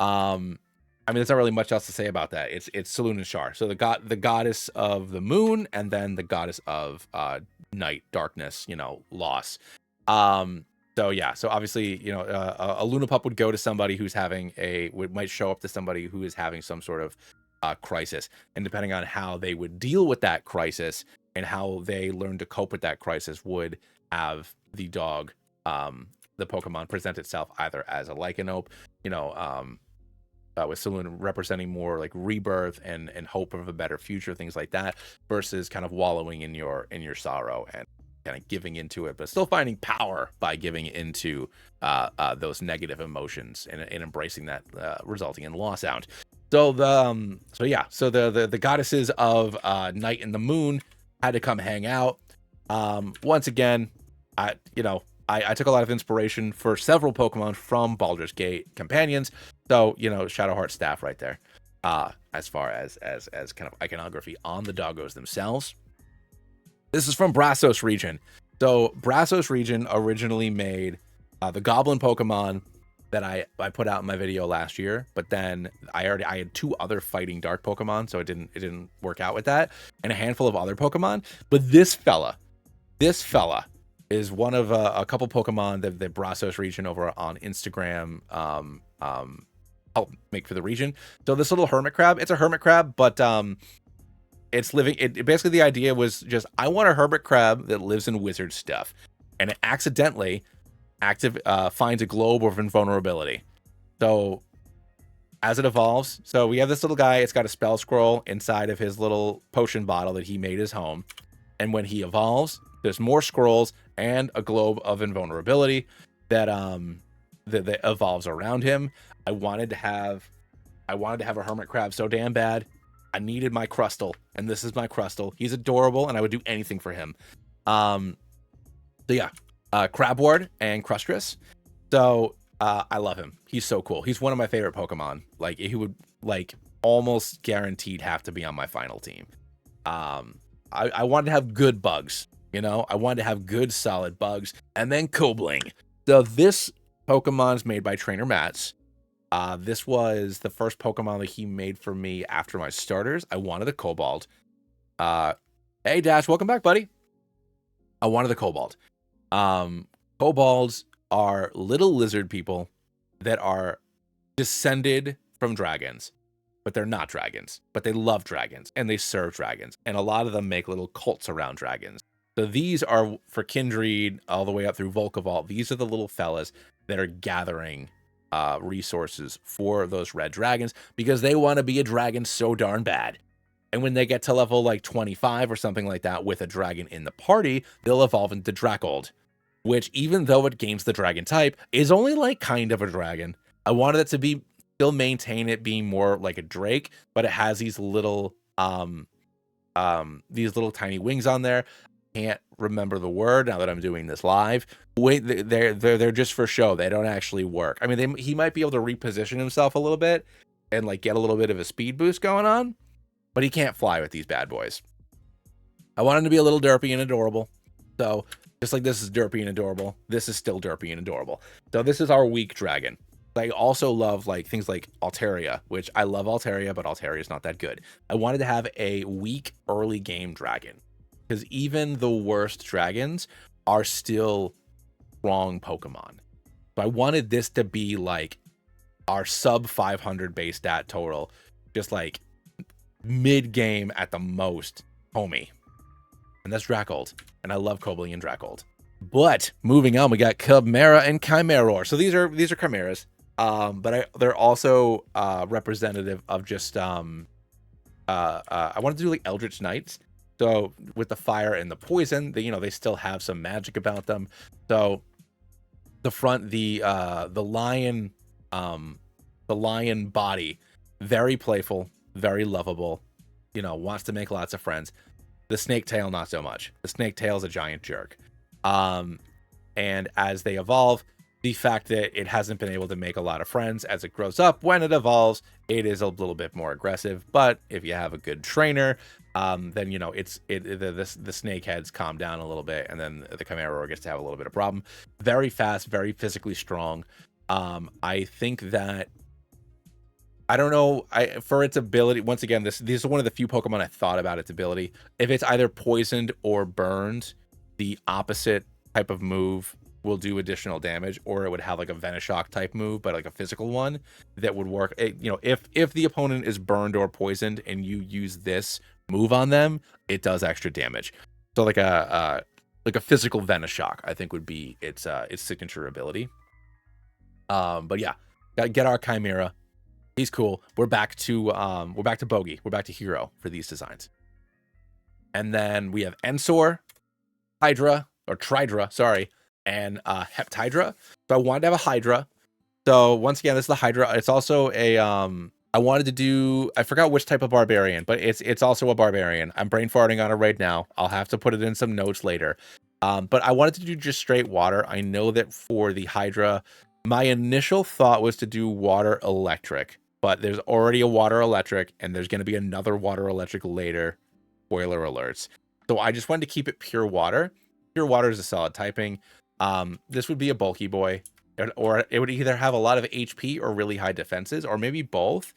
I mean, there's not really much else to say about that. It's Saloon and Char. So the goddess of the moon, and then the goddess of night, darkness, you know, loss. So yeah, so obviously, you know, a Lunapup would go to somebody who's having might show up to somebody who is having some sort of crisis, and depending on how they would deal with that crisis and how they learn to cope with that crisis, would have the dog, the Pokemon, present itself either as a Lycanope, you know, with Saloon representing more like rebirth and hope of a better future, things like that, versus kind of wallowing in your sorrow and kind of giving into it, but still finding power by giving into those negative emotions and embracing that, resulting in Lawshound. So the goddesses of night and the moon had to come hang out. Once again, I took a lot of inspiration for several Pokemon from Baldur's Gate companions. So, you know, Shadowheart staff right there. As far as kind of iconography on the doggos themselves. This is from Brazos Region. So Brazos Region originally made the Goblin Pokemon that I put out in my video last year, but then I had two other fighting dark Pokemon, so it didn't work out with that, and a handful of other Pokemon. But this fella is one of a couple Pokemon that the Brazos Region over on Instagram helped make for the region. So this little hermit crab, it's a hermit crab, but it's living. It basically, the idea was just, I want a hermit crab that lives in wizard stuff, and it accidentally finds a globe of invulnerability. So as it evolves, so we have this little guy. It's got a spell scroll inside of his little potion bottle that he made his home, and when he evolves, there's more scrolls and a globe of invulnerability that evolves around him. I wanted to have a hermit crab so damn bad. I needed my Crustle, and this is my Crustle. He's adorable, and I would do anything for him. So yeah, Crabward and Crustris. So I love him. He's so cool. He's one of my favorite Pokemon. Like, he would like almost guaranteed have to be on my final team. I wanted to have good bugs You know, I wanted to have good solid bugs, and then Kobling. So this Pokemon's made by Trainer Mats. This was the first Pokemon that he made for me after my starters. I wanted a Cobalt. Hey Dash, welcome back, buddy. I wanted the Cobalt. Kobolds are little lizard people that are descended from dragons, but they're not dragons, but they love dragons and they serve dragons. And a lot of them make little cults around dragons. So these are for Kindred all the way up through Volcavolt. These are the little fellas that are gathering resources for those red dragons because they want to be a dragon so darn bad. And when they get to level like 25 or something like that with a dragon in the party, they'll evolve into Dracold, which even though it gains the dragon type, is only like kind of a dragon. I wanted it to be still maintain it being more like a Drake, but it has these little tiny wings on there. Can't remember the word now that I'm doing this live. Wait, they're just for show. They don't actually work. I mean, he might be able to reposition himself a little bit and like get a little bit of a speed boost going on, but he can't fly with these bad boys. I want him to be a little derpy and adorable. So just like this is derpy and adorable, this is still derpy and adorable. So this is our weak dragon. I also love like things like Etheria, which I love Etheria, but Etheria is not that good. I wanted to have a weak early game dragon because even the worst dragons are still strong Pokemon. So I wanted this to be like our sub 500 base stat total, just like mid game at the most, homie. And that's Dracold. And I love Kobling and Dracold. But moving on, we got Chimera and Chimeroar. So these are Chimeras. But they're also representative of just I wanted to do like Eldritch Knights. So with the fire and the poison, they still have some magic about them. So the front, the lion body, very playful, very lovable, wants to make lots of friends. The snake tail, not so much. The snake tail is a giant jerk. And as they evolve, the fact that it hasn't been able to make a lot of friends as it grows up, when it evolves, it is a little bit more aggressive. But if you have a good trainer, then the snake heads calm down a little bit, and then the Chimeroar gets to have a little bit of problem. Very fast, very physically strong. I think that I don't know. For its ability, once again, this is one of the few Pokemon I thought about its ability. If it's either poisoned or burned, the opposite type of move will do additional damage, or it would have like a Venoshock type move, but like a physical one that would work. If the opponent is burned or poisoned and you use this move on them, it does extra damage. So like a physical Venoshock, I think would be its signature ability. But yeah, gotta get our Chimera. He's cool. We're back to Bogy. We're back to Hero for these designs. And then we have Ensor, Tridra, sorry, and Heptidra. So I wanted to have a Hydra. So once again, this is the Hydra. It's also a I wanted to do, I forgot which type of barbarian, but it's also a barbarian. I'm brain farting on it right now. I'll have to put it in some notes later. But I wanted to do just straight water. I know that for the Hydra, my initial thought was to do water electric, but there's already a water electric and there's going to be another water electric later. Spoiler alerts. So I just wanted to keep it pure water. Pure water is a solid typing. This would be a bulky boy, or it would either have a lot of HP or really high defenses, or maybe both.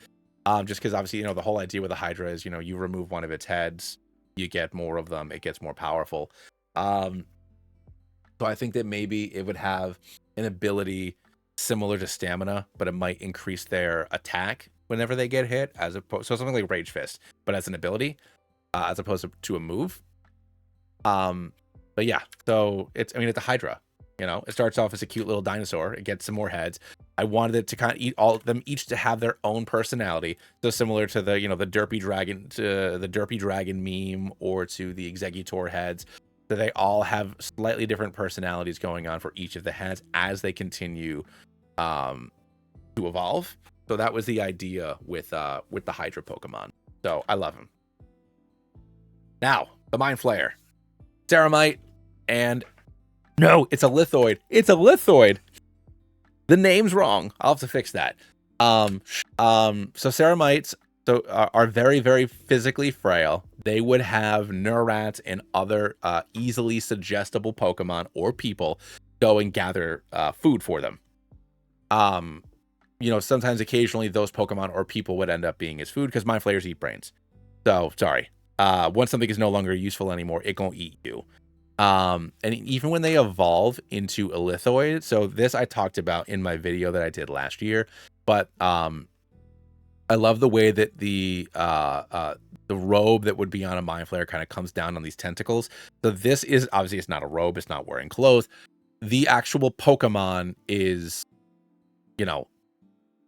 Just because obviously, the whole idea with the Hydra is, you remove one of its heads, you get more of them, it gets more powerful. So I think that maybe it would have an ability similar to Stamina, but it might increase their attack whenever they get hit, so something like Rage Fist, but as an ability, as opposed to a move. But yeah, so it's a Hydra. It starts off as a cute little dinosaur. It gets some more heads. I wanted it to kind of eat all of them, each to have their own personality. So similar to the the derpy dragon meme, or to the Exeggutor heads. So they all have slightly different personalities going on for each of the heads as they continue to evolve. So that was the idea with the Hydra Pokemon. So I love him. Now, the Mind Flayer. Ceramite, and no, it's a Lithoid. It's a Lithoid. The name's wrong. I'll have to fix that. So Ceramites are very, very physically frail. They would have Neurats and other easily suggestible Pokemon or people go and gather food for them. Sometimes occasionally those Pokemon or people would end up being his food because Mind Flayers eat brains. So sorry. Once something is no longer useful anymore, it gonna eat you. And even when they evolve into Elithoid, so this I talked about in my video that I did last year, but I love the way that the robe that would be on a Mind Flayer kind of comes down on these tentacles. So this is obviously, it's not a robe, it's not wearing clothes. The actual Pokemon is,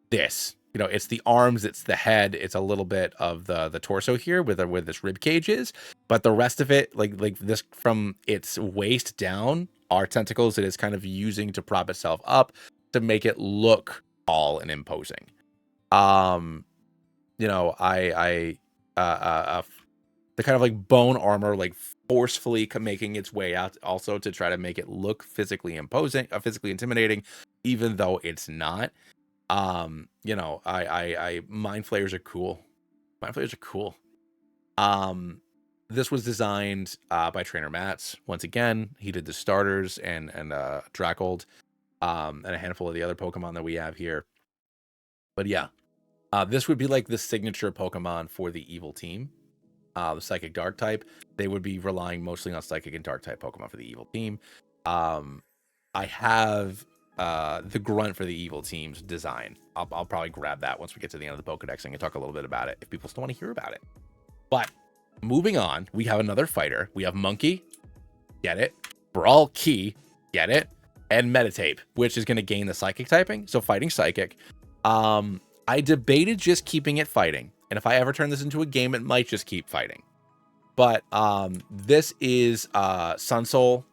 this. It's the arms, it's the head, it's a little bit of the torso here where this rib cage is, but the rest of it, like this, from its waist down, are tentacles that it's kind of using to prop itself up to make it look tall and imposing. The kind of like bone armor, like forcefully making its way out also to try to make it look physically imposing, physically intimidating, even though it's not. Mind Flayers are cool. Mind Flayers are cool. This was designed by Trainer Mats. Once again, he did the starters and Dracold, and a handful of the other Pokemon that we have here. But yeah, this would be like the signature Pokemon for the evil team. The Psychic Dark type. They would be relying mostly on Psychic and Dark type Pokemon for the evil team. I have the grunt for the evil team's design. I'll probably grab that once we get to the end of the Pokedex and talk a little bit about it if people still want to hear about it. But moving on, we have another fighter. We have Monkey, get it. Brawl Key, get it. And Meditape, which is going to gain the Psychic typing, so fighting Psychic. I debated just keeping it fighting, and if I ever turn this into a game, it might just keep fighting. But this is Sunsoul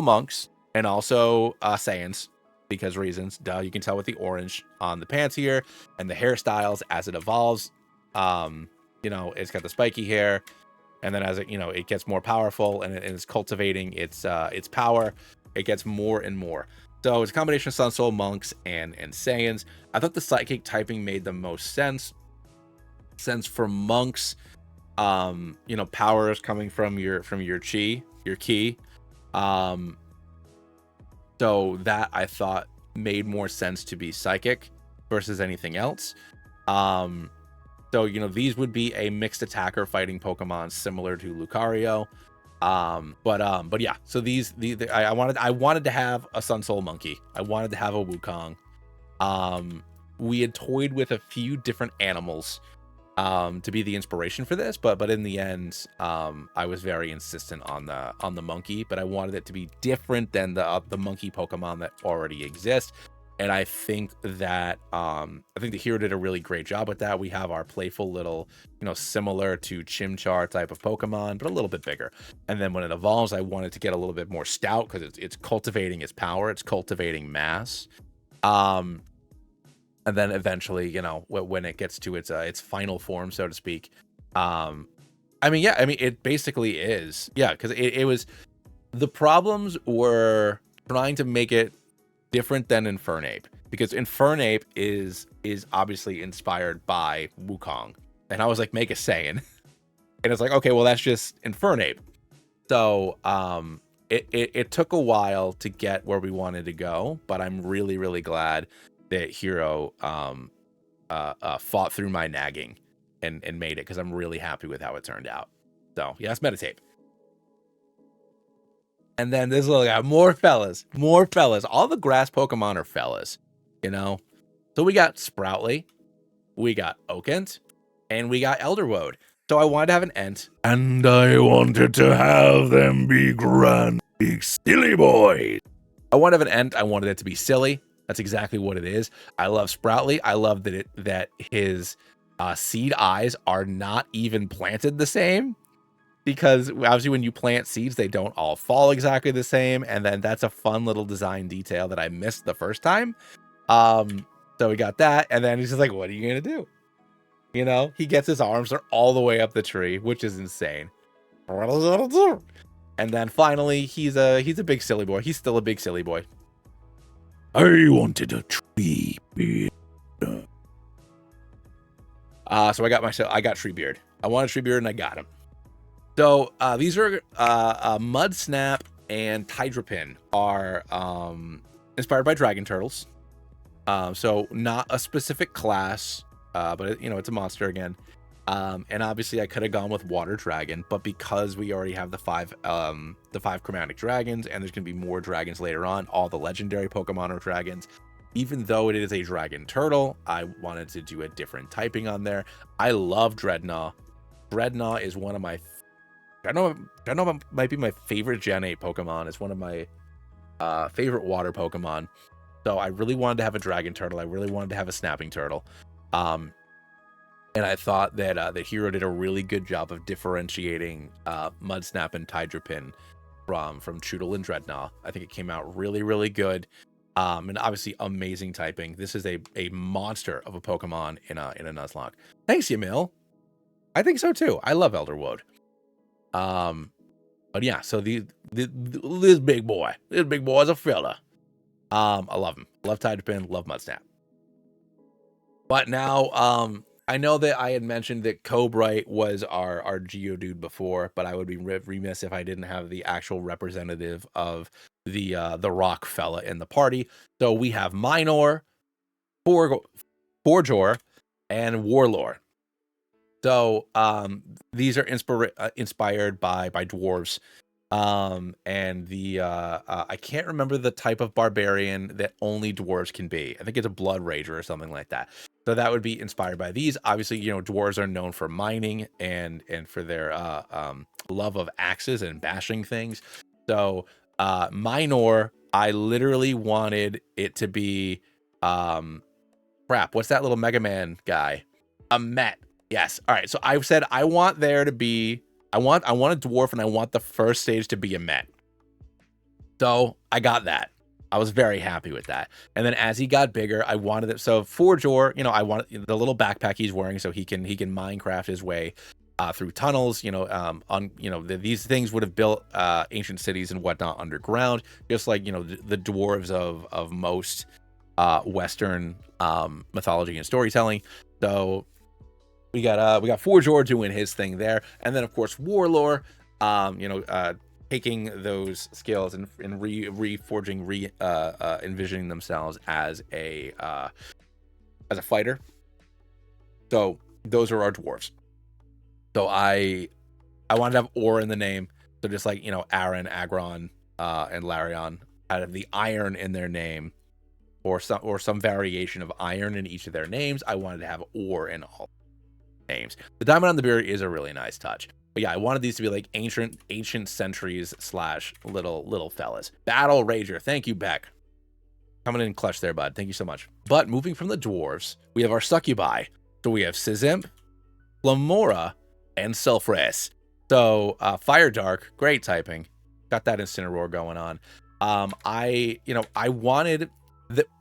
Monks, and also Saiyans, because reasons. Duh, you can tell with the orange on the pants here and the hairstyles as it evolves. It's got the spiky hair, and then as it gets more powerful and it's cultivating its power, it gets more and more. So it's a combination of Sunsoul Monks and Saiyans. I thought the Psychic typing made the most sense. Since for Monks, power is coming from your chi, your ki. So that I thought made more sense to be Psychic versus anything else. So these would be a mixed attacker fighting Pokemon similar to Lucario. But yeah, so I wanted to have a Sunsoul Monkey. I wanted to have a Wukong. We had toyed with a few different animals to be the inspiration for this, but in the end, I was very insistent on the monkey, but I wanted it to be different than the monkey Pokemon that already exist. And I think that the hero did a really great job with that. We have our playful little, similar to Chimchar type of Pokemon, but a little bit bigger. And then when it evolves, I wanted to get a little bit more stout because it's cultivating its power, it's cultivating mass. And then eventually, when it gets to its final form, so to speak, it basically is, because it was, the problems were trying to make it different than Infernape, because Infernape is obviously inspired by Wukong, and I was like, make a Saiyan, and it's like, okay, well, that's just Infernape. So it took a while to get where we wanted to go, but I'm really, really glad that Hero fought through my nagging and made it, because I'm really happy with how it turned out. So yeah, it's Meditape. And then this little guy, more fellas. All the grass Pokemon are fellas, So we got Sproutly, we got Okent, and we got Elderwoad. So I wanted to have an Ent, and I wanted to have them be grand, big silly boys. I wanted to have an Ent. I wanted it to be silly. That's exactly what it is. I love Sproutly. I love that his seed eyes are not even planted the same, because obviously when you plant seeds, they don't all fall exactly the same. And then that's a fun little design detail that I missed the first time. So we got that. And then he's just like, what are you going to do? He gets his arms are all the way up the tree, which is insane. And then finally, he's a big silly boy. He's still a big silly boy. I wanted a tree. So I got Treebeard. I wanted Treebeard and I got him. So these are Mud Snap and Hydropin are inspired by dragon turtles. So not a specific class, but it's a monster again. And obviously I could have gone with Water Dragon, but because we already have the five chromatic dragons, and there's gonna be more dragons later on, all the legendary Pokemon are dragons. Even though it is a dragon turtle, I wanted to do a different typing on there. I love Dreadnought. Dreadnought is one of my Dreadnought might be my favorite Gen 8 Pokemon. It's one of my favorite water Pokemon. So I really wanted to have a dragon turtle. I really wanted to have a snapping turtle. And I thought that the hero did a really good job of differentiating Mudsnap and Hydropin from Choodle and Dreadnought. I think it came out really, really good. And obviously amazing typing. This is a monster of a Pokemon in a Nuzlocke. Thanks, Yamil. I think so too. I love Elderwood. But yeah, so this big boy is a fella. I love him. Love Hydropin, love Mudsnap. But now, I know that I had mentioned that Cobrite was our Geodude before, but I would be remiss if I didn't have the actual representative of the rock fella in the party. So we have Minor, Forjor, and Warlord. So these are inspired by dwarves. And the I can't remember the type of barbarian that only dwarves can be. I think it's a blood rager or something like that. So that would be inspired by these. Obviously, dwarves are known for mining and for their love of axes and bashing things. So Minor, I literally wanted it to be crap, what's that little Mega Man guy? A Met. Yes. All right. So I've said I want there to be I want a dwarf, and I want the first stage to be a Met. So I got that. I was very happy with that. And then as he got bigger, I wanted it. So Forjor, I wanted the little backpack he's wearing, so he can Minecraft his way through tunnels. These things would have built ancient cities and whatnot underground, just like the dwarves of most Western mythology and storytelling. So we got Forjor doing his thing there, and then of course Warlord, taking those skills and reforging, envisioning themselves as a fighter. So those are our dwarves. So I wanted to have Or in the name, so just like Aaron, Agron, and Larion had the iron in their name, or some variation of iron in each of their names. I wanted to have Or in all names. The diamond on the beard is a really nice touch. But yeah, I wanted these to be like ancient sentries / little fellas. Battle Rager. Thank you, Beck. Coming in clutch there, bud. Thank you so much. But moving from the dwarves, we have our succubi. So we have Sizimp, Flamora, and Selfrace. So Fire Dark, great typing. Got that Incineroar going on. I wanted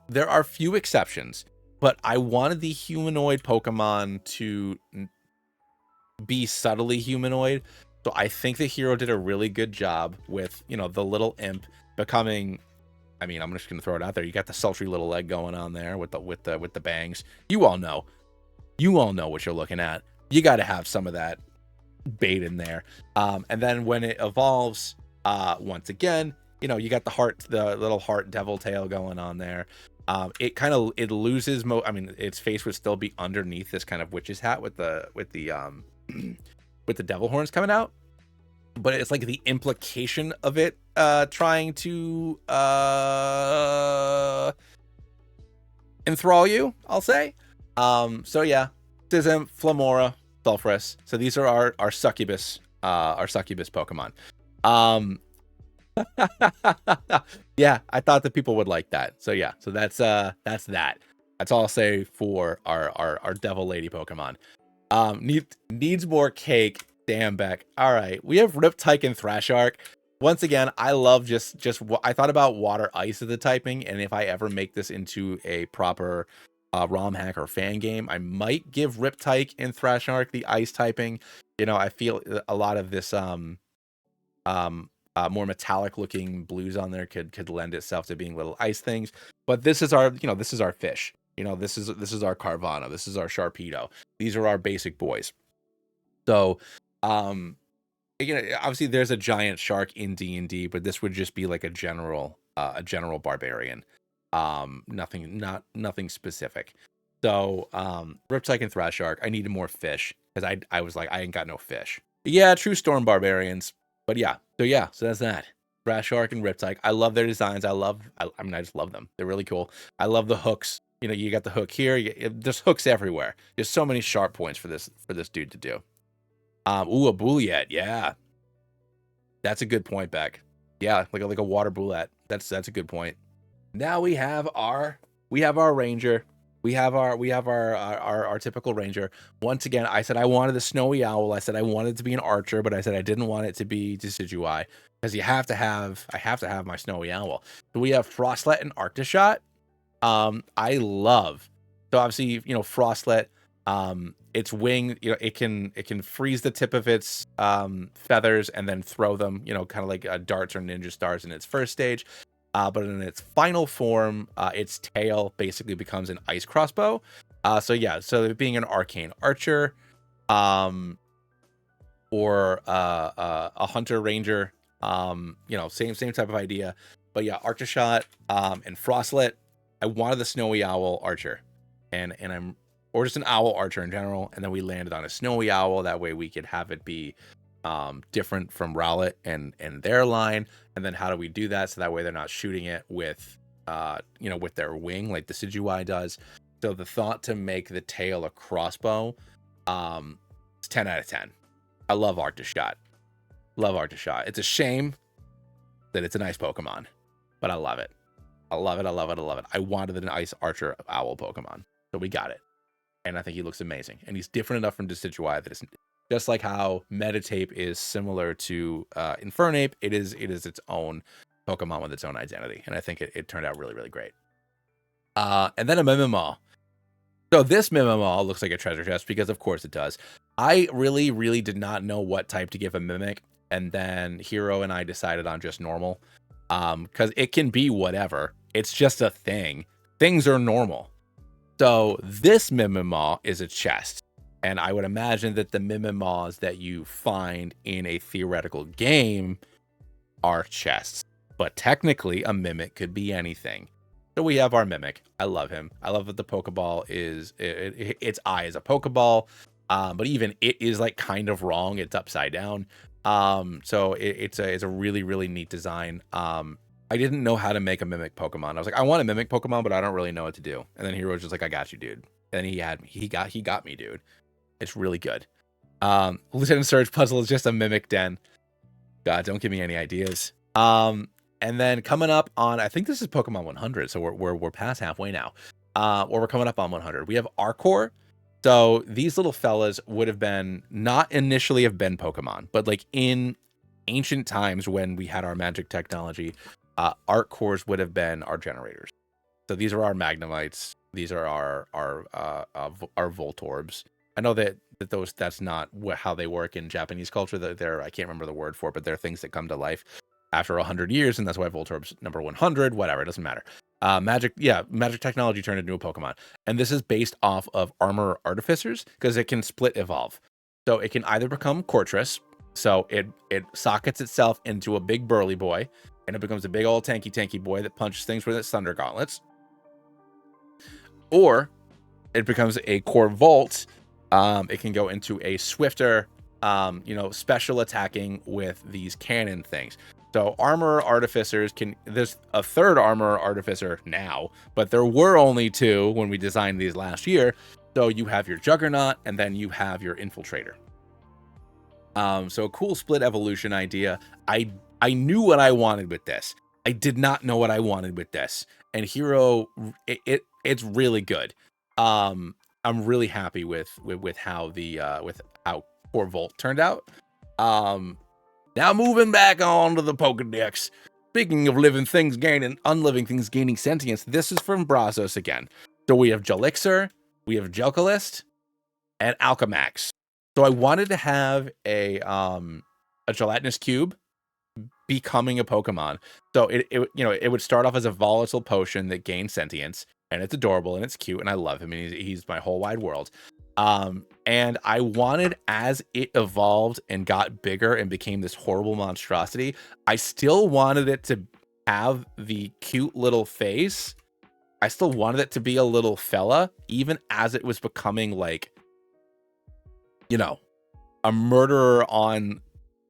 there are few exceptions, but I wanted the humanoid Pokemon to be subtly humanoid. So I think the hero did a really good job with the little imp becoming, I'm just gonna throw it out there, you got the sultry little leg going on there with the bangs. You all know what you're looking at. You got to have some of that bait in there. And then when it evolves, once again, you got the little heart devil tail going on there. It loses its face would still be underneath this kind of witch's hat with the with the devil horns coming out, but it's like the implication of it trying to enthrall you, I'll say. So yeah, Sizimp, Flamora, Sulfurous. So these are our succubus Pokemon. Yeah, I thought that people would like that. So yeah, so that's that. That's all I'll say for our devil lady Pokemon. Needs more cake. Damn, Beck. All right, we have Riptike and Thrashark. Once again, I love just I thought about water ice as the typing, and if I ever make this into a proper ROM hack or fan game, I might give Riptike and Thrashark the ice typing. I feel a lot of this more metallic looking blues on there could lend itself to being little ice things, but this is our fish. This is our Carvana. This is our Sharpedo. These are our basic boys. So, obviously there's a giant shark in D&D, but this would just be like a general barbarian. Nothing specific. So, Riptide and Thrash Shark. I needed more fish because I was like, I ain't got no fish. Yeah, true storm barbarians. But yeah, so that's that. Thrash Shark and Riptide. I love their designs. I just love them. They're really cool. I love the hooks. You got the hook here. There's hooks everywhere. There's so many sharp points for this dude to do. Ooh, a Bulliet. Yeah, that's a good point, Beck. Yeah, like a water Bullet. That's a good point. Now we have our ranger. We have our typical ranger. Once again, I said I wanted a snowy owl. I said I wanted it to be an archer, but I said I didn't want it to be Decidueye because I have to have my snowy owl. So we have Frostlet and Arctoshot. I love, so obviously, Frostlet, its wing, it can freeze the tip of its feathers and then throw them, kind of like darts or ninja stars in its first stage. But in its final form, its tail basically becomes an ice crossbow. So being an arcane archer, or a hunter ranger, same type of idea. But yeah, Arctoshot, and Frostlet. I wanted the snowy owl archer, or just an owl archer in general, and then we landed on a snowy owl. That way we could have it be different from Rowlet and their line. And then how do we do that so that way they're not shooting it with with their wing like the Decidueye does. So the thought to make the tail a crossbow, it's 10 out of 10. I love Arctoshot. It's a shame that it's an ice Pokemon, but I love it. I love it. I wanted an ice archer owl Pokemon, so we got it. And I think he looks amazing. And he's different enough from Decidueye that it's just like how Metatape is similar to Infernape. It is its own Pokemon with its own identity. And I think it turned out really, really great. And then a Mimimau. So this Mimimau looks like a treasure chest because of course it does. I really, really did not know what type to give a Mimic. And then Hero and I decided on just normal. Because it can be whatever. It's just a thing. Things are normal. So this Mimimau is a chest. And I would imagine that the Mimimaus that you find in a theoretical game are chests. But technically, a Mimic could be anything. So we have our Mimic. I love him. I love that the Pokeball is... its eye is a Pokeball. But even it is like kind of wrong. It's upside down. So it's a really, really neat design. I didn't know how to make a Mimic Pokemon. I was like, I want a Mimic Pokemon, but I don't really know what to do. And then Hero's just like, I got you, dude. And he got me, dude. It's really good. Lieutenant Surge Puzzle is just a Mimic Den. God, don't give me any ideas. And then coming up on, I think this is Pokemon 100, so we're past halfway now. Or we're coming up on 100. We have Arcor. So these little fellas would have been, not initially have been Pokemon, but like in ancient times when we had our magic technology, Arcors would have been our generators. So these are our Magnemites. These are our Voltorbs. I know that's not how they work in Japanese culture. They're I can't remember the word for it, but they're things that come to life after 100 years, and that's why Voltorb's number 100. Whatever, it doesn't matter. Magic technology turned into a Pokemon, and this is based off of Armor Artificers because it can split evolve. So it can either become Cortrus, so it sockets itself into a big burly boy, and it becomes a big old tanky boy that punches things with its Thunder Gauntlets, or it becomes a Corvolt. It can go into a swifter, special attacking with these cannon things. So Armor Artificers there's a third Armor Artificer now, but there were only two when we designed these last year. So you have your Juggernaut, and then you have your Infiltrator. So a cool split evolution idea. I knew what I wanted with this. I did not know what I wanted with this. And Hero, it's really good. I'm really happy with how how Corvolt turned out. Now moving back on to the Pokedex. Speaking of living things gaining, unliving things gaining sentience, this is from Brazos again. So we have Jolixir, we have Jelkalist, and Alchemax. So I wanted to have a gelatinous cube becoming a Pokemon. So it would start off as a volatile potion that gained sentience. and it's adorable and it's cute and I love him and he's my whole wide world. And I wanted, as it evolved and got bigger and became this horrible monstrosity, I still wanted it to have the cute little face. I still wanted it to be a little fella, even as it was becoming like, you know, a murderer on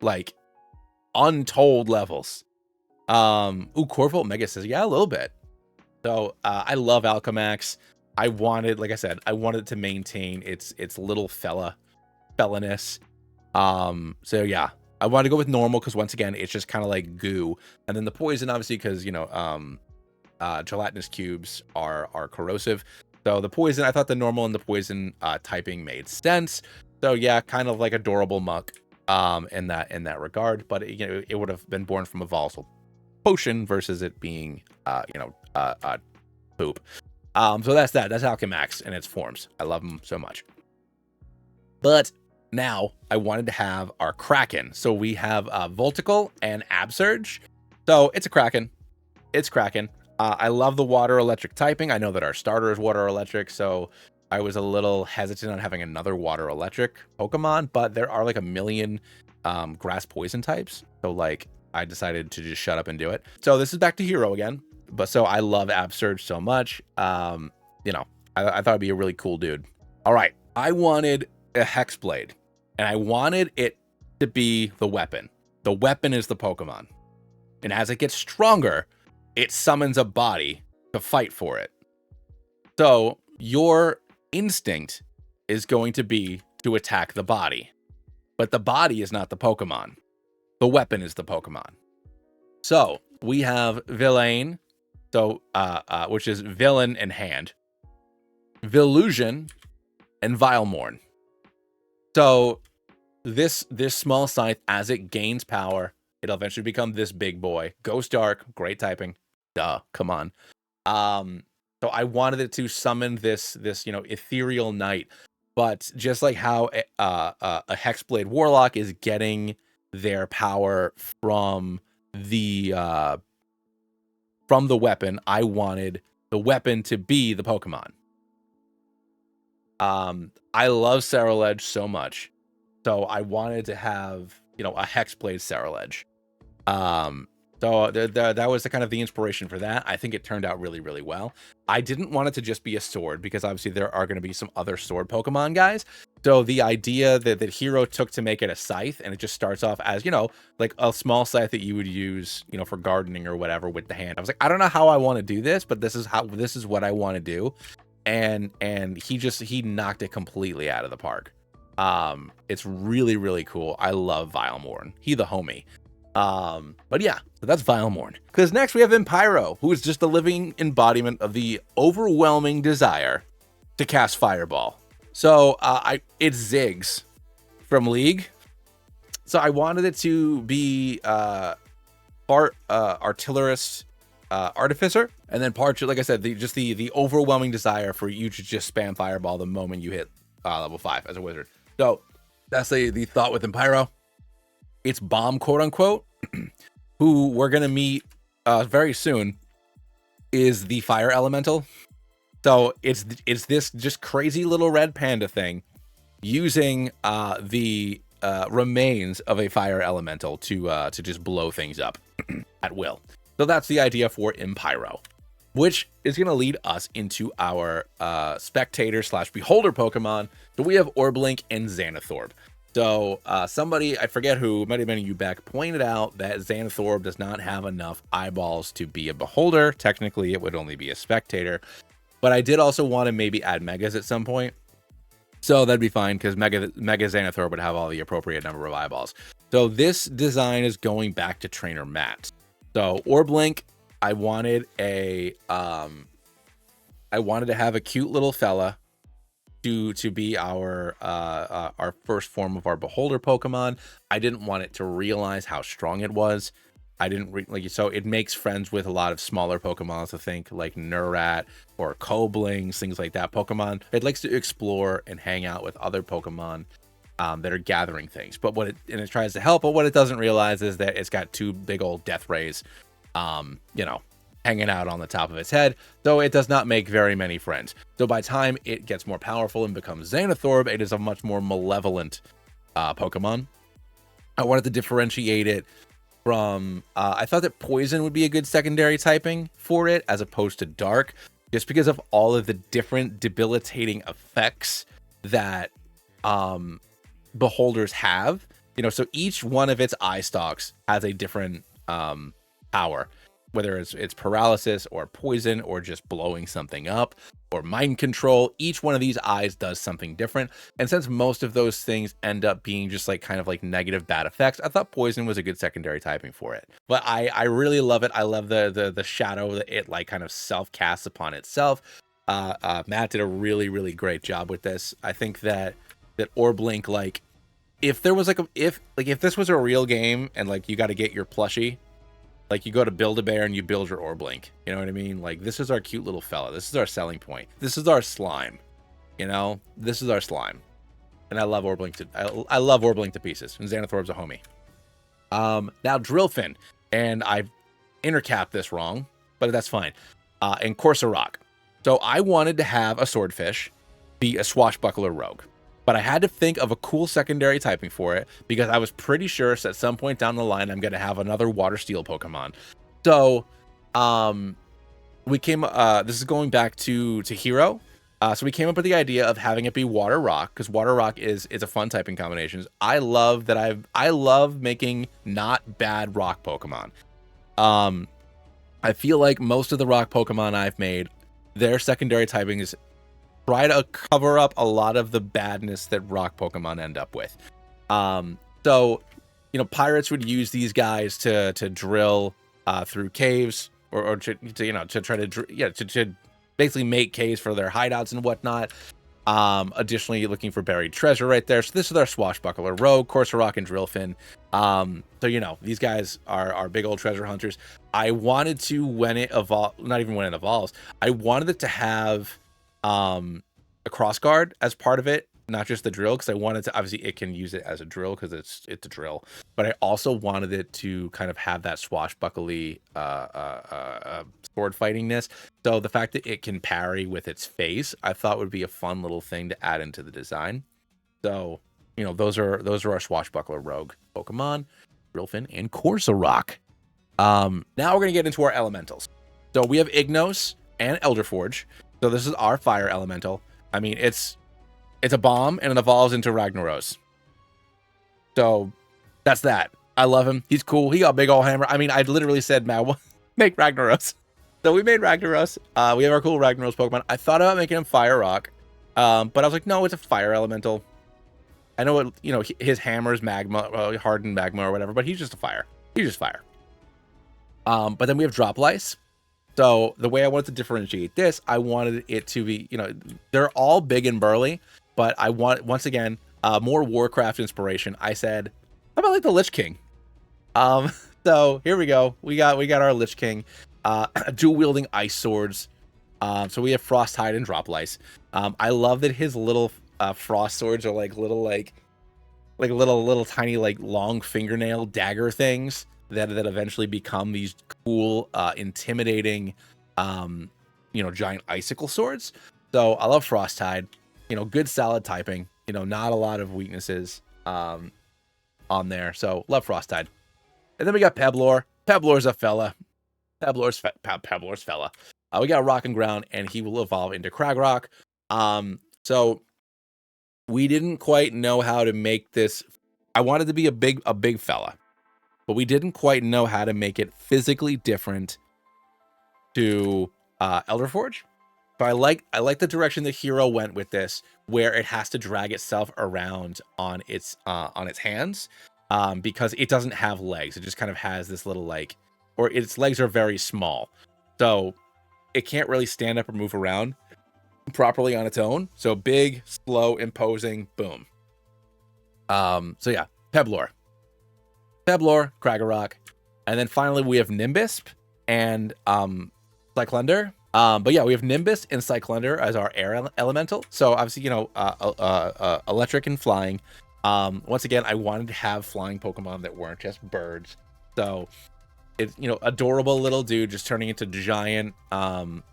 like untold levels. Corvolt Mega says, yeah, a little bit. So I love Alchemax. I wanted, like I said, I wanted to maintain its little fellaness. So yeah, I wanted to go with normal because once again, it's just kind of like goo. And then the poison, obviously, because gelatinous cubes are corrosive. So the poison, I thought the normal and the poison typing made sense. So yeah, kind of like adorable muck in that regard. But it would have been born from a volatile potion versus it being poop. So that's Alchemax in its forms. I love them so much. But now I wanted to have our Kraken. So we have Voltical and Absurge. So it's a Kraken. It's Kraken. I love the water electric typing. I know that our starter is water electric, so I was a little hesitant on having another water electric Pokemon, but there are like a million grass poison types. So like I decided to just shut up and do it. So this is back to Hero again. But so I love Absurge so much. I thought it'd be a really cool dude. All right. I wanted a Hexblade, and I wanted it to be the weapon. The weapon is the Pokemon. And as it gets stronger, it summons a body to fight for it. So your instinct is going to be to attack the body. But the body is not the Pokemon. The weapon is the Pokemon. So we have Villain, which is Villain in hand, Villusion, and Vilemorn. So this small scythe, as it gains power, it'll eventually become this big boy. Ghost Dark, great typing. Duh, come on. So I wanted it to summon this ethereal knight, but just like how a Hexblade Warlock is getting their power from the weapon, I wanted the weapon to be the Pokemon. I love Ceruledge so much, so I wanted to have a Hexblade Ceruledge. So that was the kind of the inspiration for that. I think it turned out really, really well. I didn't want it to just be a sword because obviously there are going to be some other sword Pokemon guys. So the idea that Hero took to make it a scythe, and it just starts off as, like a small scythe that you would use, for gardening or whatever with the hand. I was like, I don't know how I want to do this, but this is what I want to do. And he knocked it completely out of the park. It's really, really cool. I love Vilemorn. He the homie. But yeah, so that's Vilemorn. Because next we have Empyro, who is just a living embodiment of the overwhelming desire to cast Fireball. So it's Ziggs from League. So I wanted it to be part artillerist, artificer, and then part, like I said, the overwhelming desire for you to just spam Fireball the moment you hit level 5 as a wizard. So that's the thought with Empyro. It's Bomb, quote unquote, who we're gonna meet very soon, is the fire elemental. So it's this just crazy little red panda thing using the remains of a fire elemental to just blow things up at will. So that's the idea for Empyro, which is gonna lead us into our spectator / beholder Pokemon. So we have Orblink and Xanathorb. So somebody, I forget who, might have been you back, pointed out that Xanathorb does not have enough eyeballs to be a beholder. Technically, it would only be a spectator. But I did also want to maybe add Megas at some point. So that'd be fine, because Mega Xanathorb would have all the appropriate number of eyeballs. So this design is going back to Trainer Matt. So Orblink, I wanted to have a cute little fella to be our first form of our beholder Pokemon. I didn't want it to realize how strong it was. I didn't so it makes friends with a lot of smaller Pokemon, to think like Neurat or Koblings, things like that. Pokemon, it likes to explore and hang out with other Pokemon that are gathering things. But it tries to help, but what it doesn't realize is that it's got 2 big old death rays, hanging out on the top of its head, though it does not make very many friends. So by the time it gets more powerful and becomes Xanathorb, it is a much more malevolent Pokemon. I wanted to differentiate it from, I thought that Poison would be a good secondary typing for it, as opposed to Dark, just because of all of the different debilitating effects that Beholders have. You know, so each one of its eye stalks has a different power, whether it's paralysis or poison or just blowing something up or mind control. Each one of these eyes does something different, and since most of those things end up being just like kind of like negative bad effects, I thought poison was a good secondary typing for it. But I really love it. I love the shadow that it like kind of self casts upon itself. Matt did a really great job with this. I think that Orblink, like, if there was like if this was a real game and like you got to get your plushie, like you go to Build-A-Bear and you build your Orblink, you know what I mean? Like, this is our cute little fella. This is our selling point. This is our slime, you know? This is our slime. And I love Orblink I love Orblink to pieces. And Xanathorb's a homie. Now Drillfin, and I intercapped this wrong, but that's fine. And Corsarock. So I wanted to have a Swordfish be a swashbuckler rogue, but I had to think of a cool secondary typing for it because I was pretty sure at some point down the line I'm going to have another water steel Pokemon. So we came this is going back to Hero. So we came up with the idea of having it be Water Rock, because Water Rock is a fun typing combinations. I love making not bad rock Pokemon. I feel like most of the rock Pokemon I've made, their secondary typing is try to cover up a lot of the badness that rock Pokemon end up with. So, you know, pirates would use these guys to drill through caves, or to you know, to try to basically make caves for their hideouts and whatnot. Additionally, looking for buried treasure right there. So this is our swashbuckler rogue, Corsarock and Drillfin. So, you know, these guys are big old treasure hunters. I wanted to, when it evolves, not even when it evolves, I wanted it to have a cross guard as part of it, not just the drill, because I wanted to, obviously it can use it as a drill because it's a drill, but I also wanted it to kind of have that swashbuckly sword fightingness. So the fact that it can parry with its face, I thought would be a fun little thing to add into the design. So, you know, those are our swashbuckler rogue Pokemon, Drillfin and Corsarock. Now we're gonna get into our elementals. So we have Ignos and Elderforge. So this is our fire elemental. I mean, it's a bomb and it evolves into Ragnaros. So that's that. I love him. He's cool. He got a big old hammer. I mean, I literally said, "Man, make Ragnaros." So we made Ragnaros. We have our cool Ragnaros Pokemon. I thought about making him Fire Rock, but I was like, no, it's a fire elemental. I know it. You know, his hammer is magma, hardened magma or whatever, but he's just a fire. He's just fire. But then we have Drop Lice. So the way I wanted to differentiate this, I wanted it to be, you know, they're all big and burly, but I want, once again, more Warcraft inspiration. I said, how about like the Lich King? So here we go. We got our Lich King, dual wielding ice swords. So we have Frosthide and Drop Lice. I love that his little frost swords are like little little tiny like long fingernail dagger things that eventually become these cool, intimidating, you know, giant icicle swords. So I love Frosthide. You know, good solid typing. You know, not a lot of weaknesses on there. So love Frosthide. And then we got Peblor. Peblor's a fella. Peblor's fella. We got Rock and Ground, and he will evolve into Cragrock. So we didn't quite know how to make this. I wanted to be a big fella, but we didn't quite know how to make it physically different to Elderforge. So I like the direction the Hero went with this, where it has to drag itself around on its hands, because it doesn't have legs. It just kind of has this little like, or its legs are very small, so it can't really stand up or move around properly on its own. So big, slow, imposing, boom. So yeah, Peblor, Cragarrock, and then finally we have Nimbusp and Cyclender. But yeah, we have Nimbus and Cyclender as our air elemental. So obviously, you know, electric and flying. Once again, I wanted to have flying Pokemon that weren't just birds. So it's, you know, adorable little dude just turning into giant,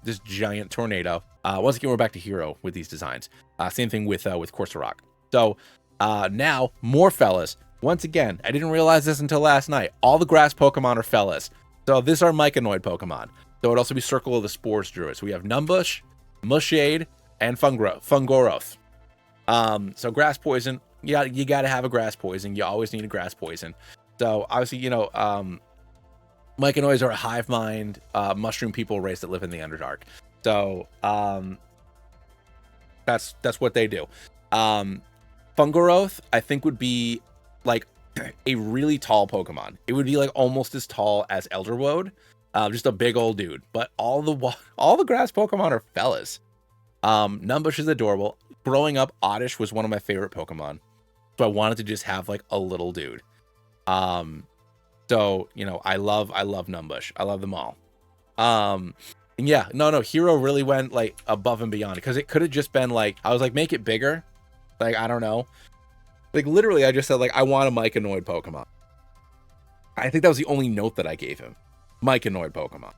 this giant tornado. Once again, we're back to Hero with these designs. Same thing with Corsair. So now more fellas. Once again, I didn't realize this until last night. All the grass Pokemon are fellas. So these are Myconoid Pokemon. So it'd also be Circle of the Spores Druid. So we have Numbush, Mushade, and Fungoroth. So grass poison. Yeah, you got to have a grass poison. You always need a grass poison. So obviously, you know, Myconoids are a hive mind, mushroom people race that live in the Underdark. So that's what they do. Fungoroth, I think, would be like a really tall Pokemon. It would be like almost as tall as Elderwood, just a big old dude. But all the grass Pokemon are fellas. Numbush is adorable. Growing up, Oddish was one of my favorite Pokemon, so I wanted to just have like a little dude. So, you know, I love Numbush. I love them all. And yeah, no, Hero really went like above and beyond, because it could have just been like, I was like, make it bigger. Like, I don't know. Like, literally, I just said, like, I want a Myconoid Pokemon. I think that was the only note that I gave him. Myconoid Pokemon.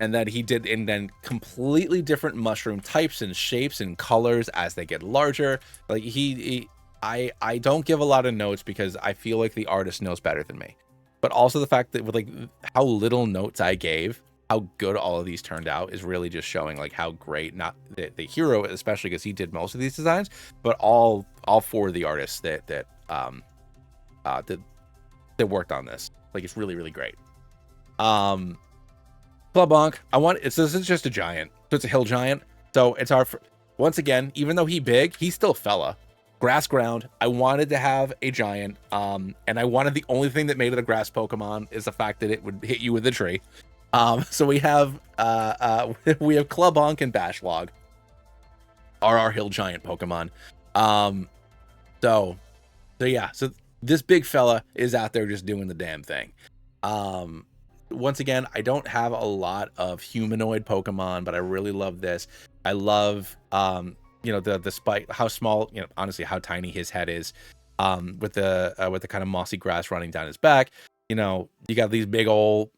And then he did, and then completely different mushroom types and shapes and colors as they get larger. Like, I don't give a lot of notes because I feel like the artist knows better than me. But also the fact that with like how little notes I gave, how good all of these turned out is really just showing like how great, not the Hero, especially because he did most of these designs, but all four of the artists that worked on this. Like, it's really, really great. Clubonk, this is just a giant. So it's a hill giant. So it's once again, even though he's big, he's still fella. Grass ground. I wanted to have a giant, and I wanted, the only thing that made it a grass Pokemon is the fact that it would hit you with a tree. So we have Clubonk and Bashlog are our hill giant Pokemon. So yeah, so this big fella is out there just doing the damn thing. Once again, I don't have a lot of humanoid Pokemon, but I really love this. I love you know, the spike, how small, you know, honestly, how tiny his head is, with the kind of mossy grass running down his back. You know, you got these big old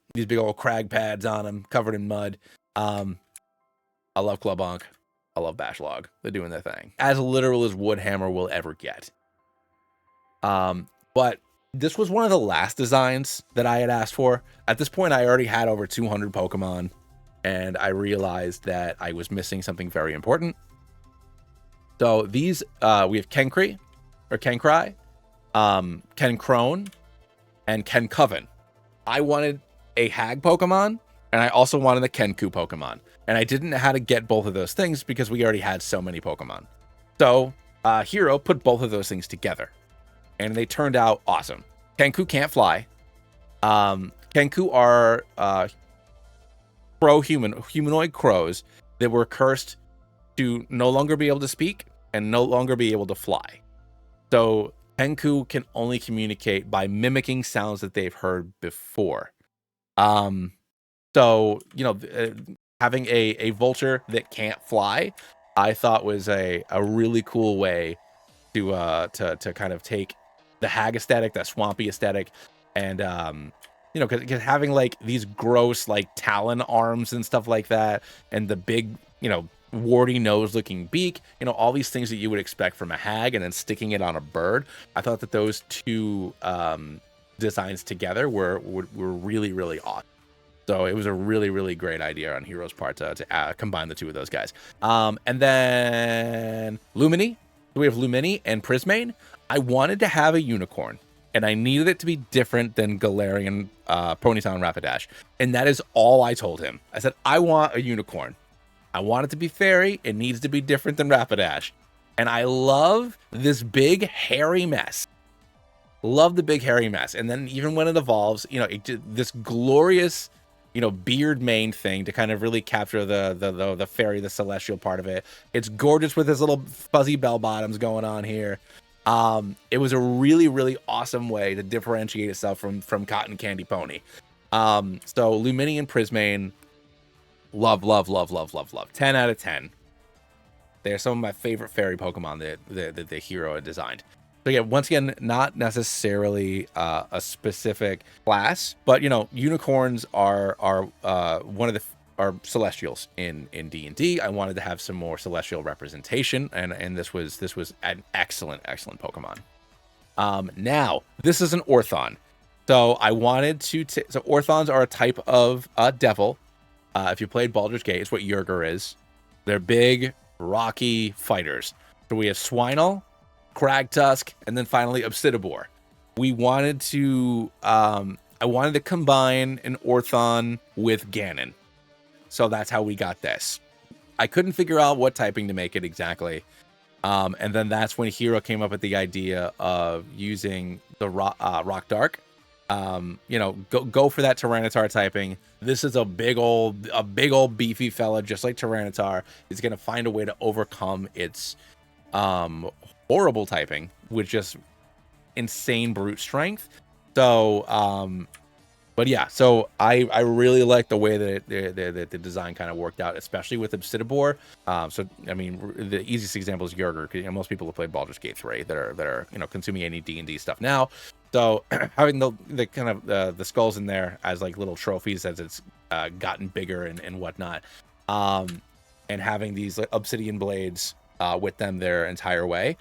crag pads on him, covered in mud. I love Clubonk. I love Bashlog. They're doing their thing. As literal as Woodhammer will ever get. But this was one of the last designs that I had asked for. At this point, I already had over 200 Pokemon, and I realized that I was missing something very important. So these, we have Kenkrai, Kencrone, and Kencoven. I wanted a Hag Pokemon, and I also wanted a Kenku Pokemon. And I didn't know how to get both of those things because we already had so many Pokemon. So Hero put both of those things together, and they turned out awesome. Kenku can't fly. Kenku are humanoid crows that were cursed to no longer be able to speak and no longer be able to fly. So Kenku can only communicate by mimicking sounds that they've heard before. So, you know, having a vulture that can't fly, I thought was a really cool way to kind of take the hag aesthetic, that swampy aesthetic, and you know, because having like these gross like talon arms and stuff like that, and the big, you know, warty nose looking beak, you know, all these things that you would expect from a hag, and then sticking it on a bird. I thought that those two designs together were really, really awesome. So it was a really, really great idea on Hero's part to combine the two of those guys. And then Lumini. So we have Lumini and Prismane. I wanted to have a unicorn, and I needed it to be different than Galarian, Ponyta, and Rapidash. And that is all I told him. I said, I want a unicorn. I want it to be fairy. It needs to be different than Rapidash. And I love this big hairy mess. Love the big hairy mess. And then even when it evolves, you know, this glorious, you know, beard mane thing to kind of really capture the fairy, the celestial part of it. It's gorgeous with his little fuzzy bell bottoms going on here. It was a really, really awesome way to differentiate itself from Cotton Candy Pony. So Lumini and Prismane, love. 10 out of 10. They're some of my favorite fairy Pokemon that the Hero had designed. So yeah, once again, not necessarily a specific class, but you know, unicorns are one of the are celestials in D&D. I wanted to have some more celestial representation, and this was an excellent Pokemon. Now this is an Orthon, so I wanted to. So Orthons are a type of devil. If you played Baldur's Gate, it's what Yerger is. They're big, rocky fighters. So we have Swinal, Cragtusk, and then finally Obsidiboar. We wanted to, I wanted to combine an Orthon with Ganon. So that's how we got this. I couldn't figure out what typing to make it exactly. And then that's when Hero came up with the idea of using the Rock Dark. You know, go for that Tyranitar typing. This is a big old beefy fella, just like Tyranitar. Is gonna find a way to overcome its horrible typing with just insane brute strength. So but yeah, so I really like the way that the design kind of worked out, especially with Obsidiboar. So I mean, the easiest example is Yerger, because you know, most people have played Baldur's Gate 3 that are you know, consuming any D&D stuff now. So having the kind of the skulls in there as like little trophies as it's gotten bigger and whatnot, and having these like, obsidian blades with them their entire way,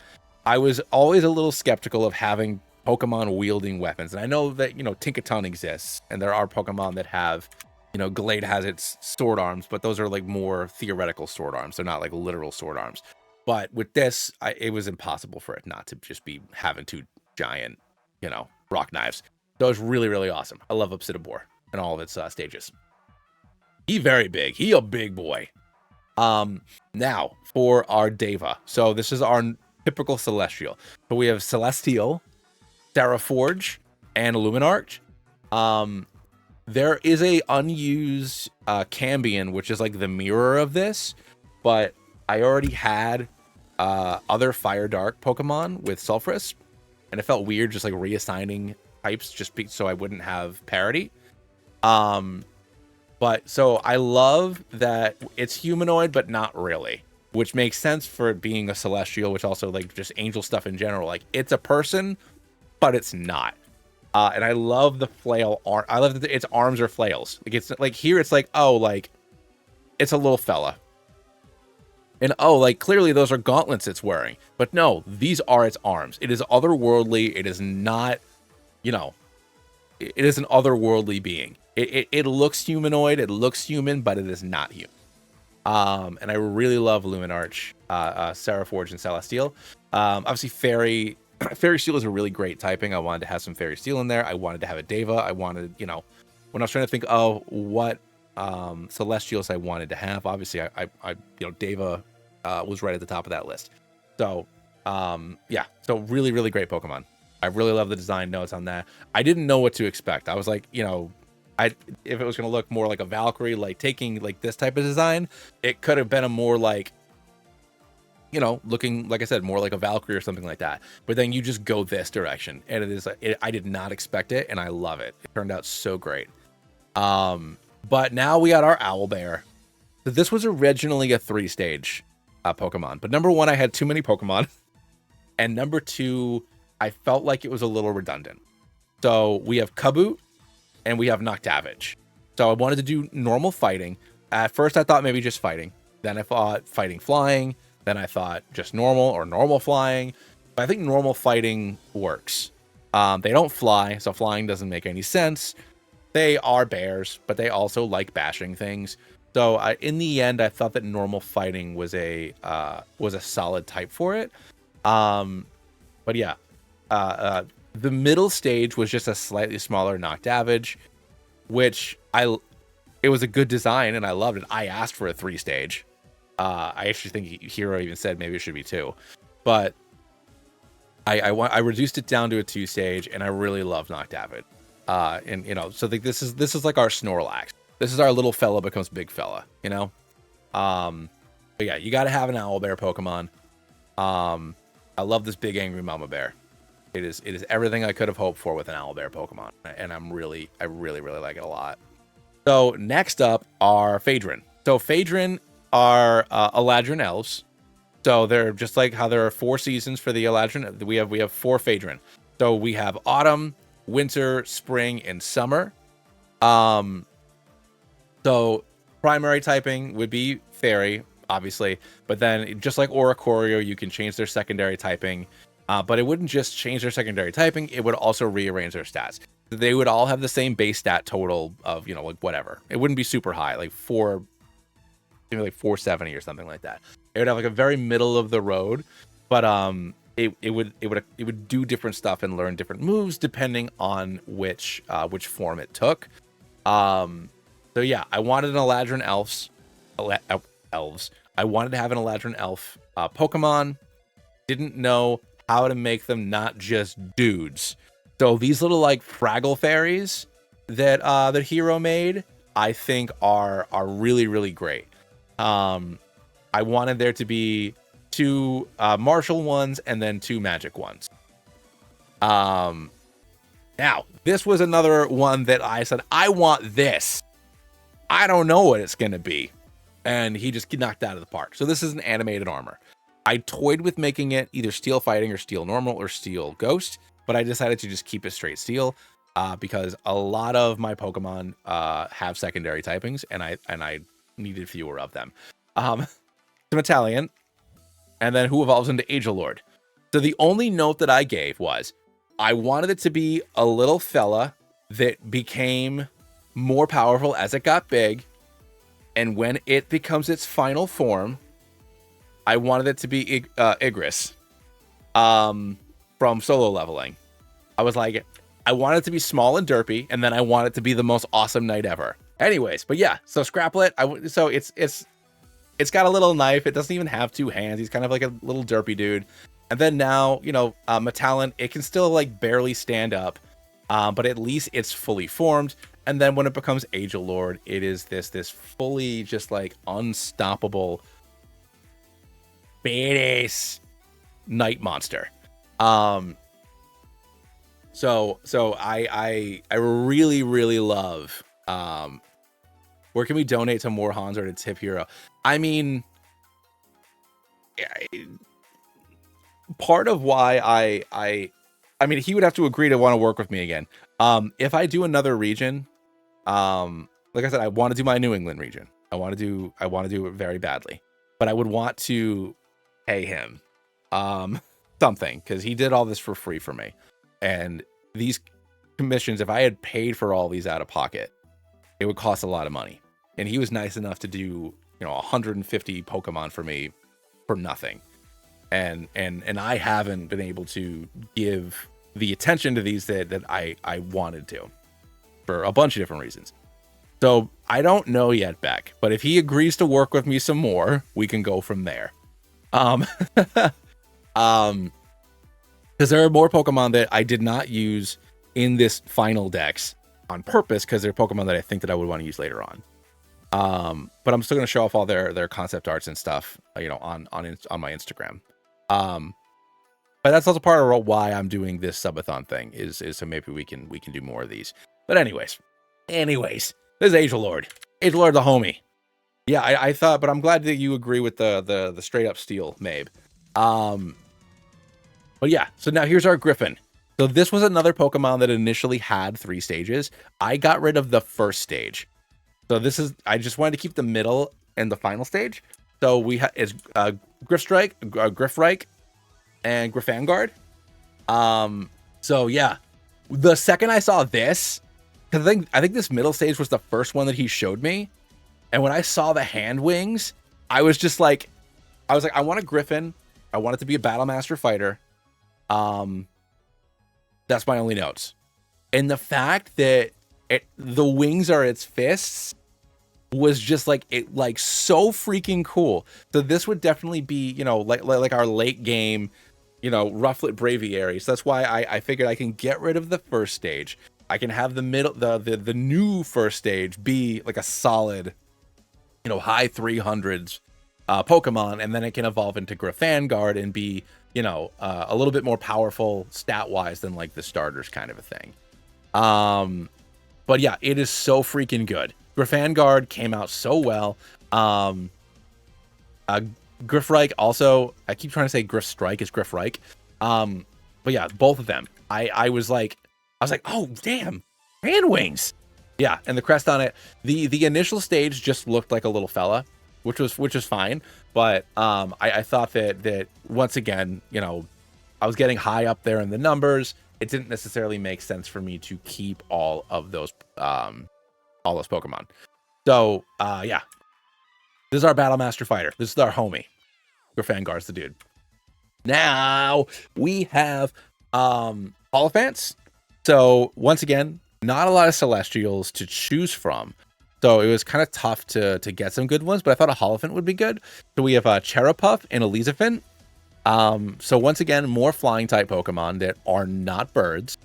I was always a little skeptical of having Pokemon wielding weapons. And I know that, you know, Tinkaton exists, and there are Pokemon that have, you know, Glade has its sword arms, but those are like more theoretical sword arms. They're not like literal sword arms. But with this, it was impossible for it not to just be having two giant, you know, rock knives. So it was really, really awesome. I love Obsidiboar and all of its stages. He very big. He a big boy. Now for our Deva. So this is our typical Celestial. So we have Celestial, Terraforge, and Luminarch. There is a unused Cambion, which is like the mirror of this, but I already had other Fire Dark Pokemon with Sulfurus, and it felt weird just like reassigning types just so I wouldn't have parity. But so I love that it's humanoid, but not really, which makes sense for it being a Celestial, which also like just angel stuff in general. Like it's a person, but it's not. And I love the flail arm. I love that its arms are flails. Like it's like here, it's like, oh, like it's a little fella. And oh, like clearly those are gauntlets it's wearing. But no, these are its arms. It is otherworldly. It is not, you know, it is an otherworldly being. It looks humanoid. It looks human, but it is not human. And I really love Luminarch, Seraforge, and Celestial. Obviously, Fairy Steel is a really great typing. I wanted to have some Fairy Steel in there. I wanted to have a Deva. I wanted, you know, when I was trying to think of what Celestials I wanted to have, obviously, I you know, Deva was right at the top of that list. So, yeah, so really, really great Pokemon. I really love the design notes on that. I didn't know what to expect. I was like, you know, if it was going to look more like a Valkyrie, like taking like this type of design, it could have been a more like, you know, looking, like I said, more like a Valkyrie or something like that. But then you just go this direction, and it is, I did not expect it, and I love it. It turned out so great. But now we got our Owlbear. So this was originally a 3-stage Pokemon, but number one, I had too many Pokemon, and number two, I felt like it was a little redundant. So we have Kaboot, and we have Noctavage. So I wanted to do normal fighting. At first, I thought maybe just fighting. Then I thought fighting flying. Then I thought just normal or normal flying. But I think normal fighting works. They don't fly, so flying doesn't make any sense. They are bears, but they also like bashing things. So in the end, I thought that normal fighting was a solid type for it. But yeah, the middle stage was just a slightly smaller Noctavage, which it was a good design and I loved it. I asked for a 3-stage. I actually think Hero even said maybe it should be 2, but I reduced it down to a 2-stage, and I really love Noctavage. And you know, so this is like our Snorlax. This is our little fella becomes big fella, you know. But yeah, you got to have an Owlbear Pokemon. I love this big angry mama bear. It is everything I could have hoped for with an Owlbear Pokemon, and I really like it a lot. So next up are Phaedron. So Phaedron are Eladrin elves. So they're just like how there are 4 seasons for the Eladrin. We have 4 Phaedron. So we have autumn, winter, spring, and summer. So primary typing would be fairy, obviously, but then just like Oricorio, you can change their secondary typing. But it wouldn't just change their secondary typing, it would also rearrange their stats. They would all have the same base stat total of, you know, like whatever. It wouldn't be super high, like 470 or something like that. It would have like a very middle of the road, but it would do different stuff and learn different moves depending on which form it took. So yeah, I wanted an Eladrin elves. I wanted to have an Eladrin elf Pokemon. Didn't know how to make them not just dudes. So these little like Fraggle fairies that Hero made, I think are really, really great. I wanted there to be 2 martial ones and then 2 magic ones. Now this was another one that I said, I want this. I don't know what it's going to be. And he just knocked out of the park. So this is an animated armor. I toyed with making it either steel fighting or steel normal or steel ghost, but I decided to just keep it straight steel because a lot of my Pokemon have secondary typings, and I needed fewer of them. The Metallion, and then who evolves into Agelord. So the only note that I gave was I wanted it to be a little fella that became more powerful as it got big, and when it becomes its final form, I wanted it to be Igris from solo leveling. I was like, I want it to be small and derpy, and then I want it to be the most awesome knight ever. Anyways, but yeah, so Scraplet, so it's got a little knife. It doesn't even have 2 hands. He's kind of like a little derpy dude. And then now, you know, Metallion, it can still like barely stand up, but at least it's fully formed. And then when it becomes Agelord, it is this fully just like unstoppable badass night monster. So I really, really love where can we donate to more Hans or to tip Hero? I mean, part of why I mean, he would have to agree to want to work with me again. If I do another region, like I said, I want to do my New England region. I want to do it very badly, but I would want to pay him something because he did all this for free for me. And these commissions, if I had paid for all these out of pocket, it would cost a lot of money. And he was nice enough to do, you know, 150 Pokemon for me for nothing. And I haven't been able to give the attention to these that I wanted to for a bunch of different reasons. So I don't know yet, Beck, but if he agrees to work with me some more, we can go from there. Because there are more Pokemon that I did not use in this final dex on purpose because they're Pokemon that I think that I would want to use later on. But I'm still going to show off all their concept arts and stuff, you know, on my Instagram. But that's also part of why I'm doing this subathon thing is so maybe we can do more of these. But anyways, this is Agelord the homie. Yeah, I thought, but I'm glad that you agree with the straight up steel, Mabe. But yeah, so now here's our Griffin. So this was another Pokemon that initially had 3 stages. I got rid of the first stage. So I just wanted to keep the middle and the final stage. So we have is Griffstrike, Griffrike, and Griffangard. So yeah, the second I saw this, because I think this middle stage was the first one that he showed me, and when I saw the hand wings, I was like, I want a Griffin. I want it to be a Battle Master fighter. That's my only notes. And the fact that the wings are its fists was just like so freaking cool. So this would definitely be, you know, like our late game, you know, Rufflet Braviary. So that's why I figured I can get rid of the first stage. I can have the middle, the new first stage be like a solid, you know, high 300s Pokemon, and then it can evolve into Griffangard and be, you know, a little bit more powerful stat wise than like the starters kind of a thing. But yeah, it is so freaking good. Griffangard came out so well. Griffreich also, I keep trying to say Griff Strike, is Griffreich. But yeah, both of them. I was like, oh damn, hand wings. Yeah, and the crest on it. The initial stage just looked like a little fella, which was fine. But I thought that once again, you know, I was getting high up there in the numbers. It didn't necessarily make sense for me to keep all those Pokemon. So yeah, this is our Battle Master Fighter. This is our homie. Grifangar's the dude. Now we have Holophants. So once again, not a lot of Celestials to choose from. So it was kind of tough to get some good ones, but I thought a Holophant would be good. So we have Cherupuff and Elizabeth. So once again, more flying type Pokemon that are not birds.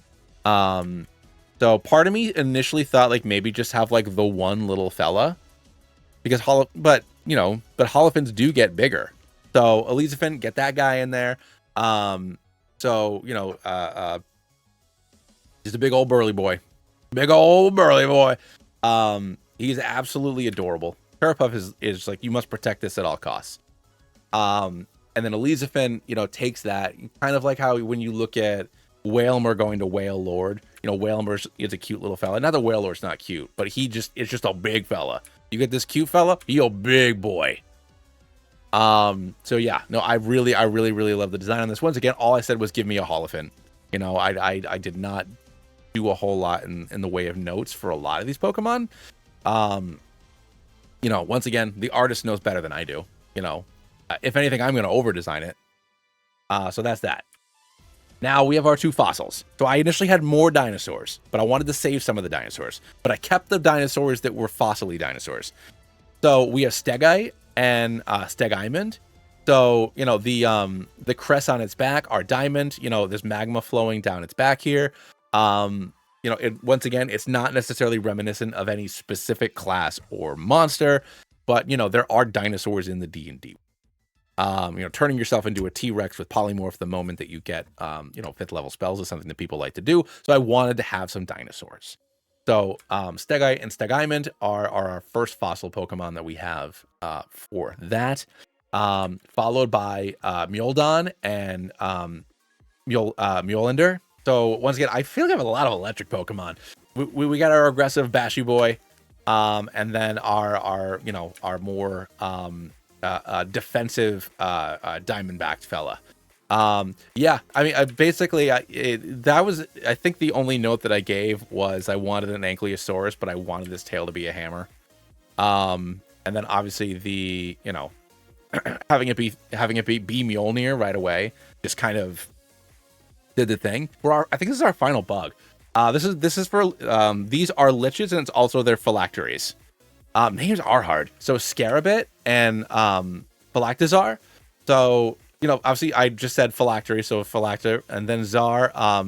So part of me initially thought like maybe just have like the one little fella, because but Holophants do get bigger. So Elizabeth, get that guy in there. So he's a big old burly boy. He's absolutely adorable. Cherupuff is like, you must protect this at all costs. And then Elizabeth, takes that, kind of like how when you look at Wailmer going to Whale Lord, Wailmer is a cute little fella. Not that Whale Lord's not cute, but it's just a big fella. You get this cute fella, he a big boy. So yeah, no, I really love the design on this. Once again, all I said was give me a Holophant. I did not do a whole lot in the way of notes for a lot of these Pokemon. Once again, the artist knows better than I do. If anything, I'm going to over design it. So that's that. Now we have our two fossils. So I initially had more dinosaurs, but I wanted to save some of the dinosaurs. But I kept the dinosaurs that were fossily dinosaurs. So we have Stegeye and Stegimond. So, the crests on its back are diamond. There's magma flowing down its back here. Once again, it's not necessarily reminiscent of any specific class or monster, but, there are dinosaurs in the D&D. Turning yourself into a T-Rex with polymorph the moment that you get, 5th level spells is something that people like to do. So I wanted to have some dinosaurs. So Stegeye and Stegimond are our first fossil Pokemon that we have for that. Followed by Mjoldan and Mjolnir. So once again, I feel like I have a lot of electric Pokemon. We got our aggressive Bashy Boy, and then our more defensive Diamond-backed fella. Yeah, I mean, that was, I think the only note that I gave was I wanted an Ankylosaurus, but I wanted this tail to be a hammer. And then obviously the, having it be Mjolnir right away just kind of did the thing. I think this is our final bug. This is for these are liches, and it's also their phylacteries. Names are hard. So Scarabit and Phylactazar. So obviously I just said phylactery, so phylacter, and then Zar. Oh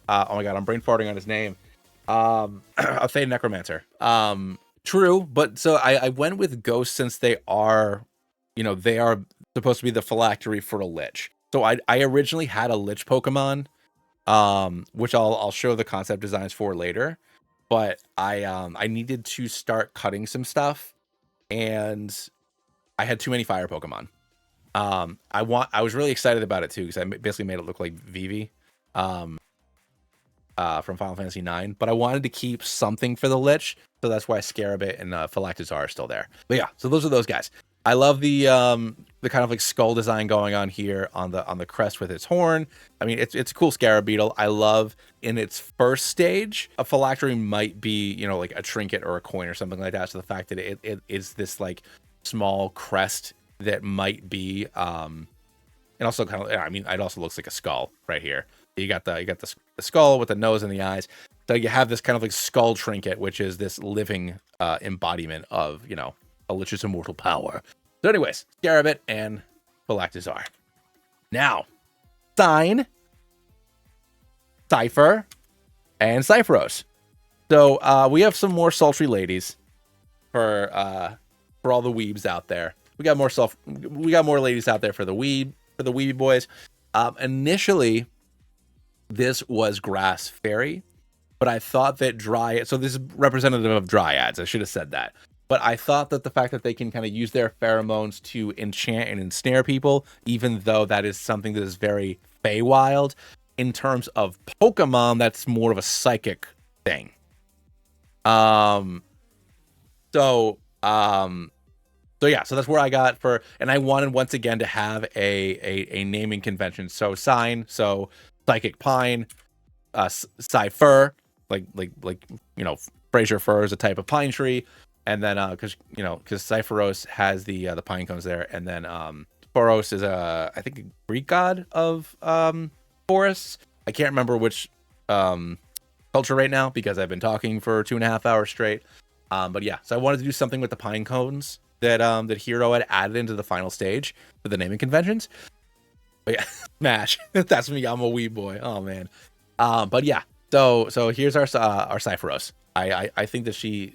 my god, I'm brain farting on his name. A Fey Necromancer. True, but so I went with Ghost since they are supposed to be the phylactery for a lich. So I originally had a lich Pokemon, which I'll show the concept designs for later. But I needed to start cutting some stuff, and I had too many fire Pokemon. I was really excited about it too, because I basically made it look like Vivi from Final Fantasy IX, but I wanted to keep something for the Lich, so that's why Scarabit and Phylactazar are still there. But yeah, so those are those guys. I love the kind of like skull design going on here on the crest with its horn. I mean, it's a cool scarab beetle. I love in its first stage, a phylactery might be, like a trinket or a coin or something like that. So the fact that it is this like small crest that might be, and also kind of, I mean, it also looks like a skull right here. You got the skull with the nose and the eyes. So you have this kind of like skull trinket, which is this living embodiment of, a lich's immortal power. So anyways, Scarabit and Phylactazar. Now, Sign, Cypher, and Cypheros. So we have some more sultry ladies for all the weebs out there. We got more ladies out there for the weeby boys. Initially, this was Grass Fairy, but I thought that so this is representative of Dryads. I should have said that. but I thought that the fact that they can kind of use their pheromones to enchant and ensnare people, even though that is something that is very Feywild, in terms of Pokemon, that's more of a psychic thing. Um, so, um, so yeah, so that's where I got for, and I wanted once again to have a naming convention. So sign, so Psychic Pine, Cypher, like you know, Fraser fir is a type of pine tree, and then because Cypheros has the pine cones there, and then Sporos is I think a Greek god of forests. I can't remember which culture right now because I've been talking for 2.5 hours straight. But yeah, so I wanted to do something with the pine cones that Hero had added into the final stage for the naming conventions. But yeah, Smash. That's me. I'm a wee boy. Oh man. But yeah. So here's our Cypheros. I think that she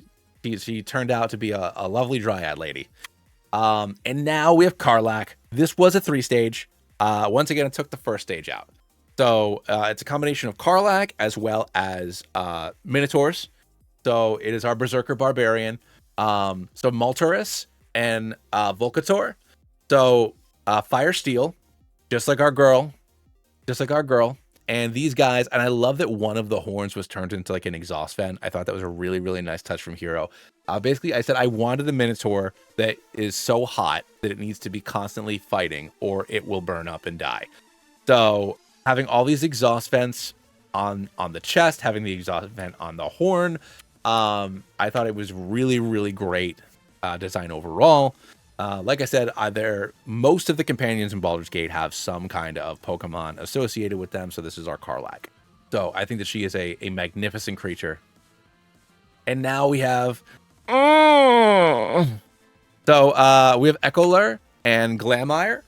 turned out to be a lovely dryad lady. And now we have Karlach. This was a 3-stage. Once again, I took the first stage out. So it's a combination of Karlach as well as Minotaurs. So it is our Berserker Barbarian. So Malturus and Volcator. So Fire Steel, just like our girl. And these guys, and I love that one of the horns was turned into like an exhaust fan. I thought that was a really, really nice touch from Hero. Basically, I said I wanted a Minotaur that is so hot that it needs to be constantly fighting or it will burn up and die. So having all these exhaust vents on the chest, having the exhaust vent on the horn, I thought it was really, really great design overall. Like I said, most of the companions in Baldur's Gate have some kind of Pokemon associated with them, so this is our Karlach. So I think that she is a magnificent creature. And now we have... So we have Echolur and Glamire.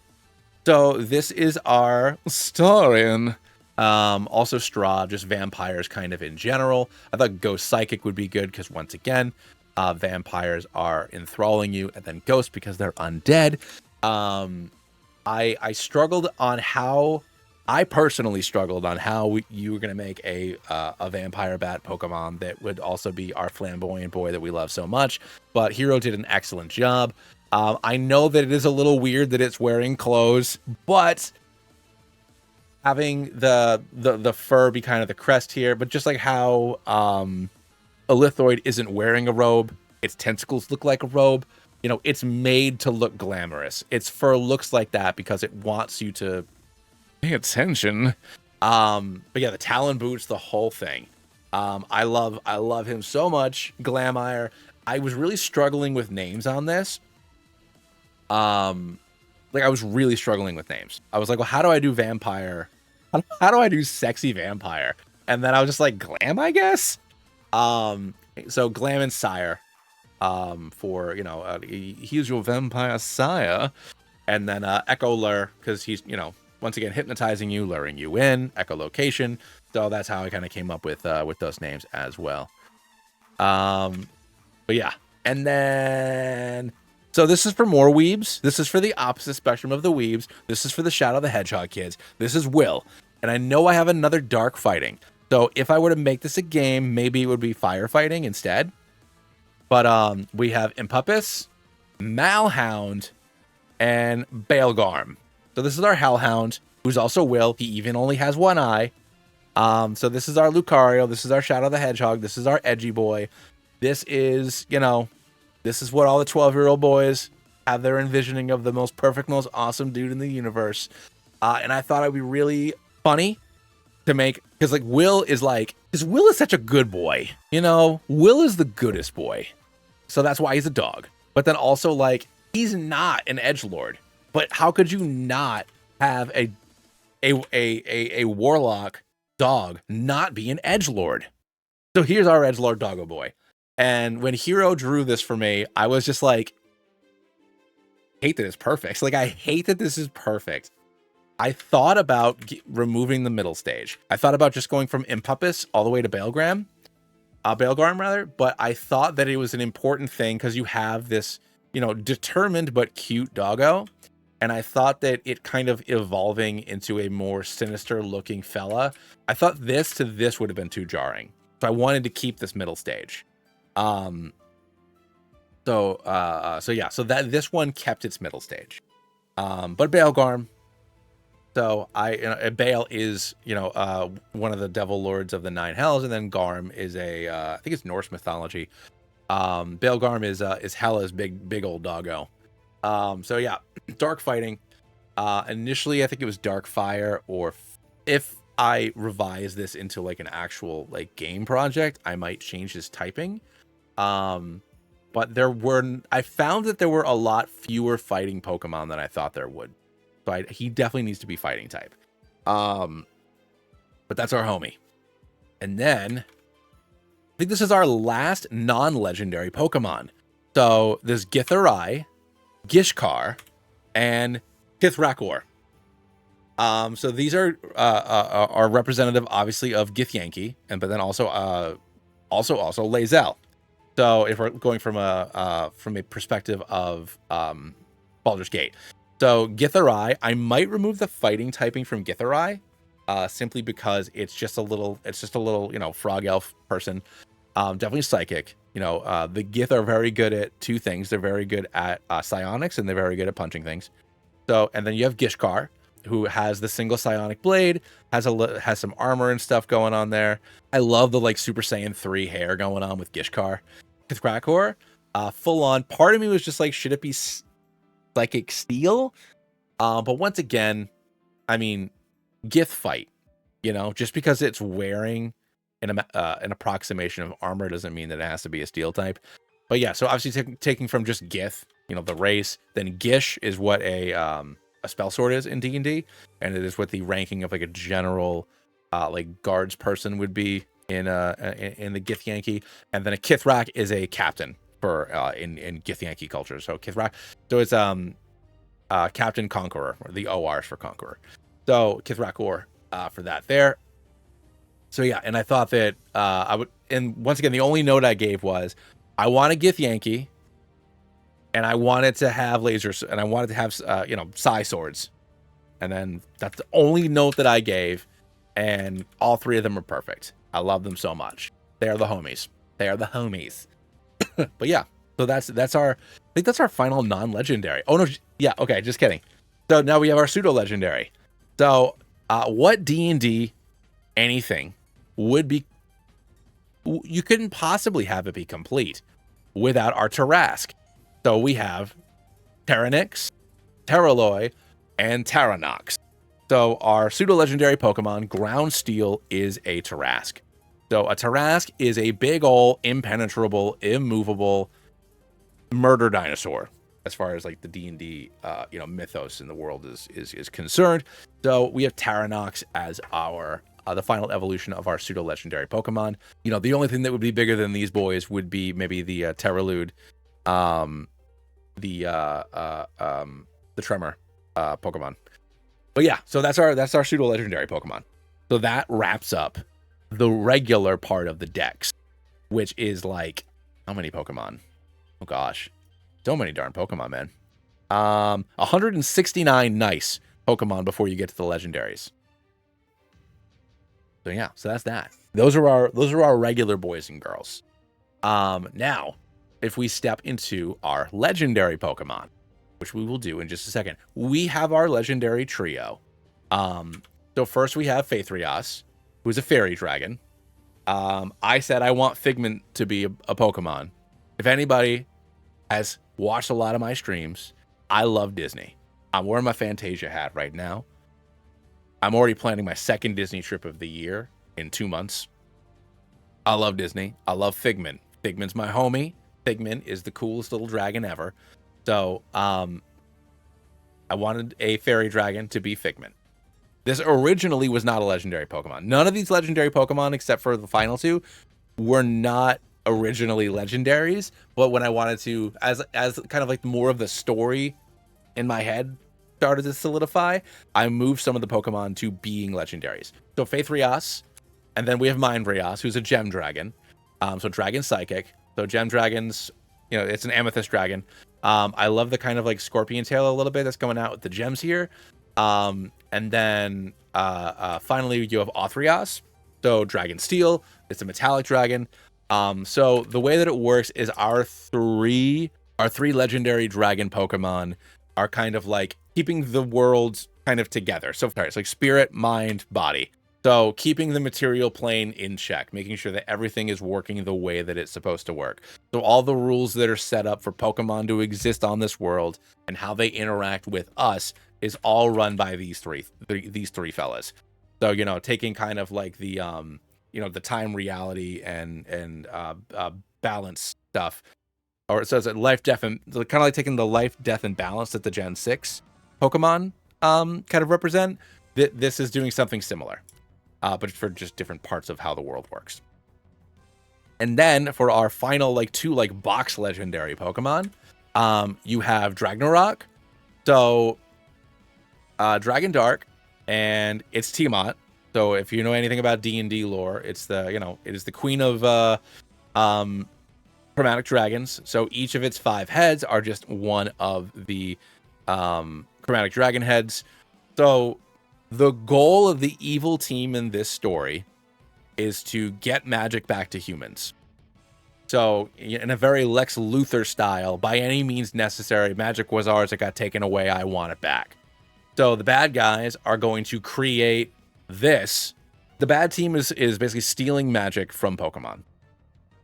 So this is our Starion. Also Straw, just vampires kind of in general. I thought Ghost Psychic would be good because once again, vampires are enthralling you, and then Ghost because they're undead. I struggled on how... I personally struggled on how you were going to make a vampire bat Pokemon that would also be our flamboyant boy that we love so much, but Hero did an excellent job. I know that it is a little weird that it's wearing clothes, but having the fur be kind of the crest here, but just like how Elithoid isn't wearing a robe, its tentacles look like a robe. You know, it's made to look glamorous. Its fur looks like that because it wants you to pay attention. But yeah, the Talon boots, the whole thing. I love him so much. Glamire. I was really struggling with names on this. I was really struggling with names. I was like, well, how do I do vampire? How do I do sexy vampire? And then I was just like, Glam, I guess. So Glam and Sire, for, you know, he's your vampire sire. And then Echolur, because he's, you know, once again, hypnotizing you, luring you in, echolocation. So that's how I kind of came up with those names as well. But yeah. And then, so this is for more weebs. This is for the opposite spectrum of the weebs. This is for the Shadow the Hedgehog kids. This is Will. And I know I have another dark fighting. So if I were to make this a game, maybe it would be firefighting instead. But we have Impupus, Malhound, and Baelgarm. So this is our Hellhound, who's also Will. He even only has one eye. So this is our Lucario. This is our Shadow the Hedgehog. This is our Edgy Boy. This is, you know, this is what all the 12-year-old boys have their envisioning of the most perfect, most awesome dude in the universe. And I thought it would be really funny to make, because like Will is such a good boy. You know, Will is the goodest boy. So that's why he's a dog. But then also, like, he's not an edgelord. But how could you not have a warlock dog not be an edgelord? So here's our edgelord doggo boy. And when Hero drew this for me, I was just like, hate that it's perfect. Like, I hate that this is perfect. I thought about removing the middle stage. I thought about just going from Impupus all the way to Baelgarm, but I thought that it was an important thing because you have this, you know, determined but cute doggo. And I thought that it kind of evolving into a more sinister looking fella. I thought this to this would have been too jarring. So I wanted to keep this middle stage. So So that this one kept its middle stage. But Baelgarm. So Bael is one of the devil lords of the nine hells, and then Garm is I think it's Norse mythology. Baelgarm is Hela's big old doggo. So yeah, dark fighting. Initially I think it was dark fire, or if I revise this into like an actual like game project, I might change his typing. But I found that there were a lot fewer fighting Pokemon than I thought there would. So he definitely needs to be fighting type. But that's our homie. And then I think this is our last non-legendary Pokemon. So there's Githeri, Gishkar, and Kithrakor. So these are representative, obviously, of Githyanki, but then also Lae'zel. So if we're going from a perspective of Baldur's Gate, so Githeri, I might remove the fighting typing from Githeri, simply because it's just a little frog elf person. Definitely psychic. The Gith are very good at two things. They're very good at psionics, and they're very good at punching things. So, and then you have Gishkar, who has the single psionic blade, has some armor and stuff going on there. I love the like Super Saiyan 3 hair going on with Gishkar. Kithrakor, full on. Part of me was just like, should it be psychic steel? But once again, I mean, Gith fight. Just because it's wearing an approximation of armor doesn't mean that it has to be a steel type. But yeah, so obviously taking from just Gith, the race, then Gish is what a spell sword is in D&D, and it is what the ranking of like a general like guards person would be in the Githyanki, and then a Kithrak is a captain for in Githyanki culture. So Kithrak, so it's Captain Conqueror, or the ORs for Conqueror. So Kithrakor for that there. So yeah, and I thought that I would, and once again, the only note I gave was I want a Githyanki, and I wanted to have lasers, and I wanted to have psi swords, and then that's the only note that I gave, and all three of them are perfect. I love them so much. They are the homies. They are the homies. But yeah, so that's our, I think that's our final non-legendary. Oh no, yeah, okay, just kidding. So now we have our pseudo-legendary. So what D&D anything would be, you couldn't possibly have it be complete without our Tarask. So we have Terranix, Terraloy, and Terranox. So our pseudo-legendary Pokemon, Ground Steel, is a Tarask. So a Tarask is a big ol' impenetrable, immovable murder dinosaur, as far as like the D&D mythos in the world is concerned. So we have Terranox as our the final evolution of our pseudo-legendary Pokemon. The only thing that would be bigger than these boys would be maybe the Terralude, the Tremor Pokemon. But yeah, so that's our pseudo-legendary Pokemon. So that wraps up the regular part of the Dex, which is like, how many Pokemon? Oh gosh, so many darn Pokemon, man. 169 nice Pokemon before you get to the legendaries. So yeah, so that's that. Those are our regular boys and girls. Now, if we step into our legendary Pokemon, which we will do in just a second, we have our legendary trio. So first we have Faithrias, who's a fairy dragon. I said I want Figment to be a Pokemon. If anybody has watched a lot of my streams, I love Disney. I'm wearing my Fantasia hat right now. I'm already planning my second Disney trip of the year in 2 months. I love Disney. I love Figment. Figment's my homie. Figment is the coolest little dragon ever. So I wanted a fairy dragon to be Figment. This originally was not a legendary Pokemon. None of these legendary Pokemon, except for the final two, were not originally legendaries. But when I wanted to, as kind of like more of the story in my head started to solidify, I moved some of the Pokemon to being legendaries. So Faithrias, and then we have Mindrias, who's a gem dragon. So dragon psychic. So gem dragons, it's an amethyst dragon. I love the kind of like scorpion tail a little bit that's going out with the gems here. And then finally you have Othrias. So dragon steel. It's a metallic dragon. So the way that it works is our three legendary dragon Pokemon are kind of like keeping the world kind of together. So sorry, it's like spirit, mind, body. So keeping the material plane in check, making sure that everything is working the way that it's supposed to work. So all the rules that are set up for Pokemon to exist on this world and how they interact with us is all run by these three fellas. So, taking kind of like the the time reality and balance stuff, or it says that life, death, and kind of like taking the life, death, and balance that the Gen 6 Pokemon kind of represent. This is doing something similar, but for just different parts of how the world works. And then for our final two box legendary Pokemon, you have Dragnarok. So Dragon Dark, and it's Tiamat. So if you know anything about D&D lore, it's it is the queen of chromatic dragons. So each of its 5 heads are just one of the chromatic dragon heads. So the goal of the evil team in this story is to get magic back to humans. So in a very Lex Luthor style, by any means necessary, magic was ours, it got taken away, I want it back. So the bad guys are going to create this. The bad team is basically stealing magic from Pokemon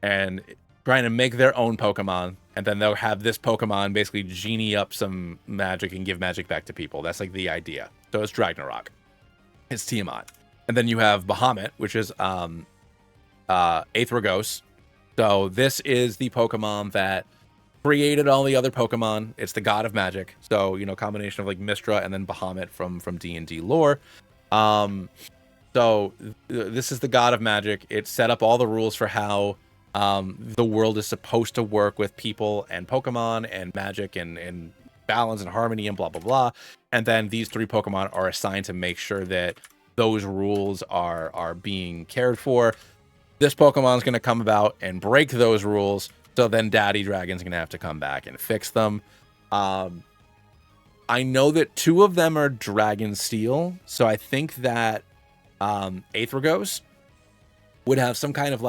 and trying to make their own Pokemon, and then they'll have this Pokemon basically genie up some magic and give magic back to people. That's like the idea. So it's Dragnarok. It's Tiamat. And then you have Bahamut, which is Aethergos. So this is the Pokemon that created all the other Pokemon. It's the god of magic. So, combination of like Mistra and then Bahamut from D&D lore. So this is the god of magic. It set up all the rules for how the world is supposed to work with people and Pokemon and magic and balance and harmony and blah, blah, blah. And then these 3 Pokemon are assigned to make sure that those rules are being cared for. This Pokemon is going to come about and break those rules. So then Daddy Dragon's going to have to come back and fix them. I know that 2 of them are Dragon Steel. So I think that Aethergos would have some kind of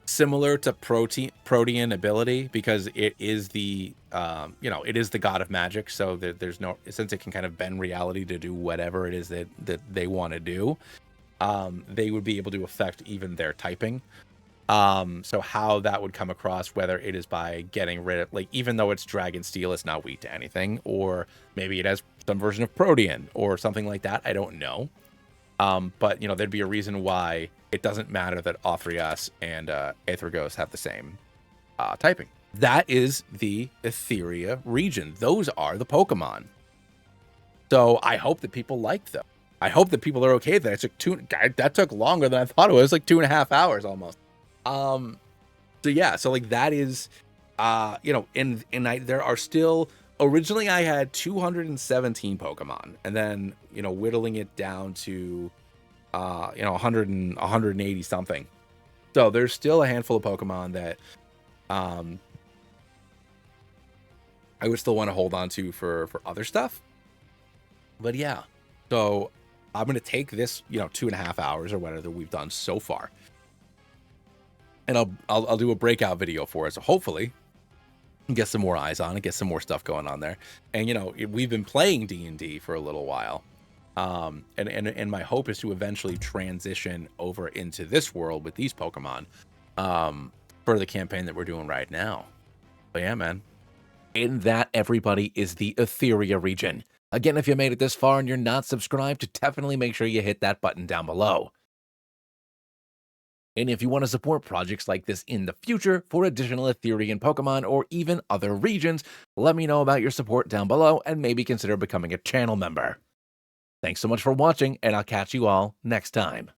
similar to Protean ability, because it is the it is the god of magic. So there's no, since it can kind of bend reality to do whatever it is that they want to do, they would be able to affect even their typing. So how that would come across, whether it is by getting rid of, even though it's Dragon Steel, it's not weak to anything, or maybe it has some version of Protean or something like that. I don't know. But there'd be a reason why it doesn't matter that Aetherias and Aethergos have the same typing. That is the Etheria region. Those are the Pokemon. So I hope that people like them. I hope that people are okay with that. That took longer than I thought it was. 2.5 hours almost. So yeah, so that is, there are still, originally I had 217 Pokemon, and then, whittling it down to, 180 something. So there's still a handful of Pokemon that, I would still want to hold on to for other stuff. But yeah, so I'm going to take this, 2.5 hours or whatever we've done so far, and I'll do a breakout video for it. So hopefully get some more eyes on it, get some more stuff going on there. And, we've been playing D&D for a little while. And my hope is to eventually transition over into this world with these Pokemon, for the campaign that we're doing right now. But yeah, man. And that, everybody, is the Etheria region. Again, if you made it this far and you're not subscribed, definitely make sure you hit that button down below. And if you want to support projects like this in the future for additional Etherian Pokemon or even other regions, let me know about your support down below and maybe consider becoming a channel member. Thanks so much for watching, and I'll catch you all next time.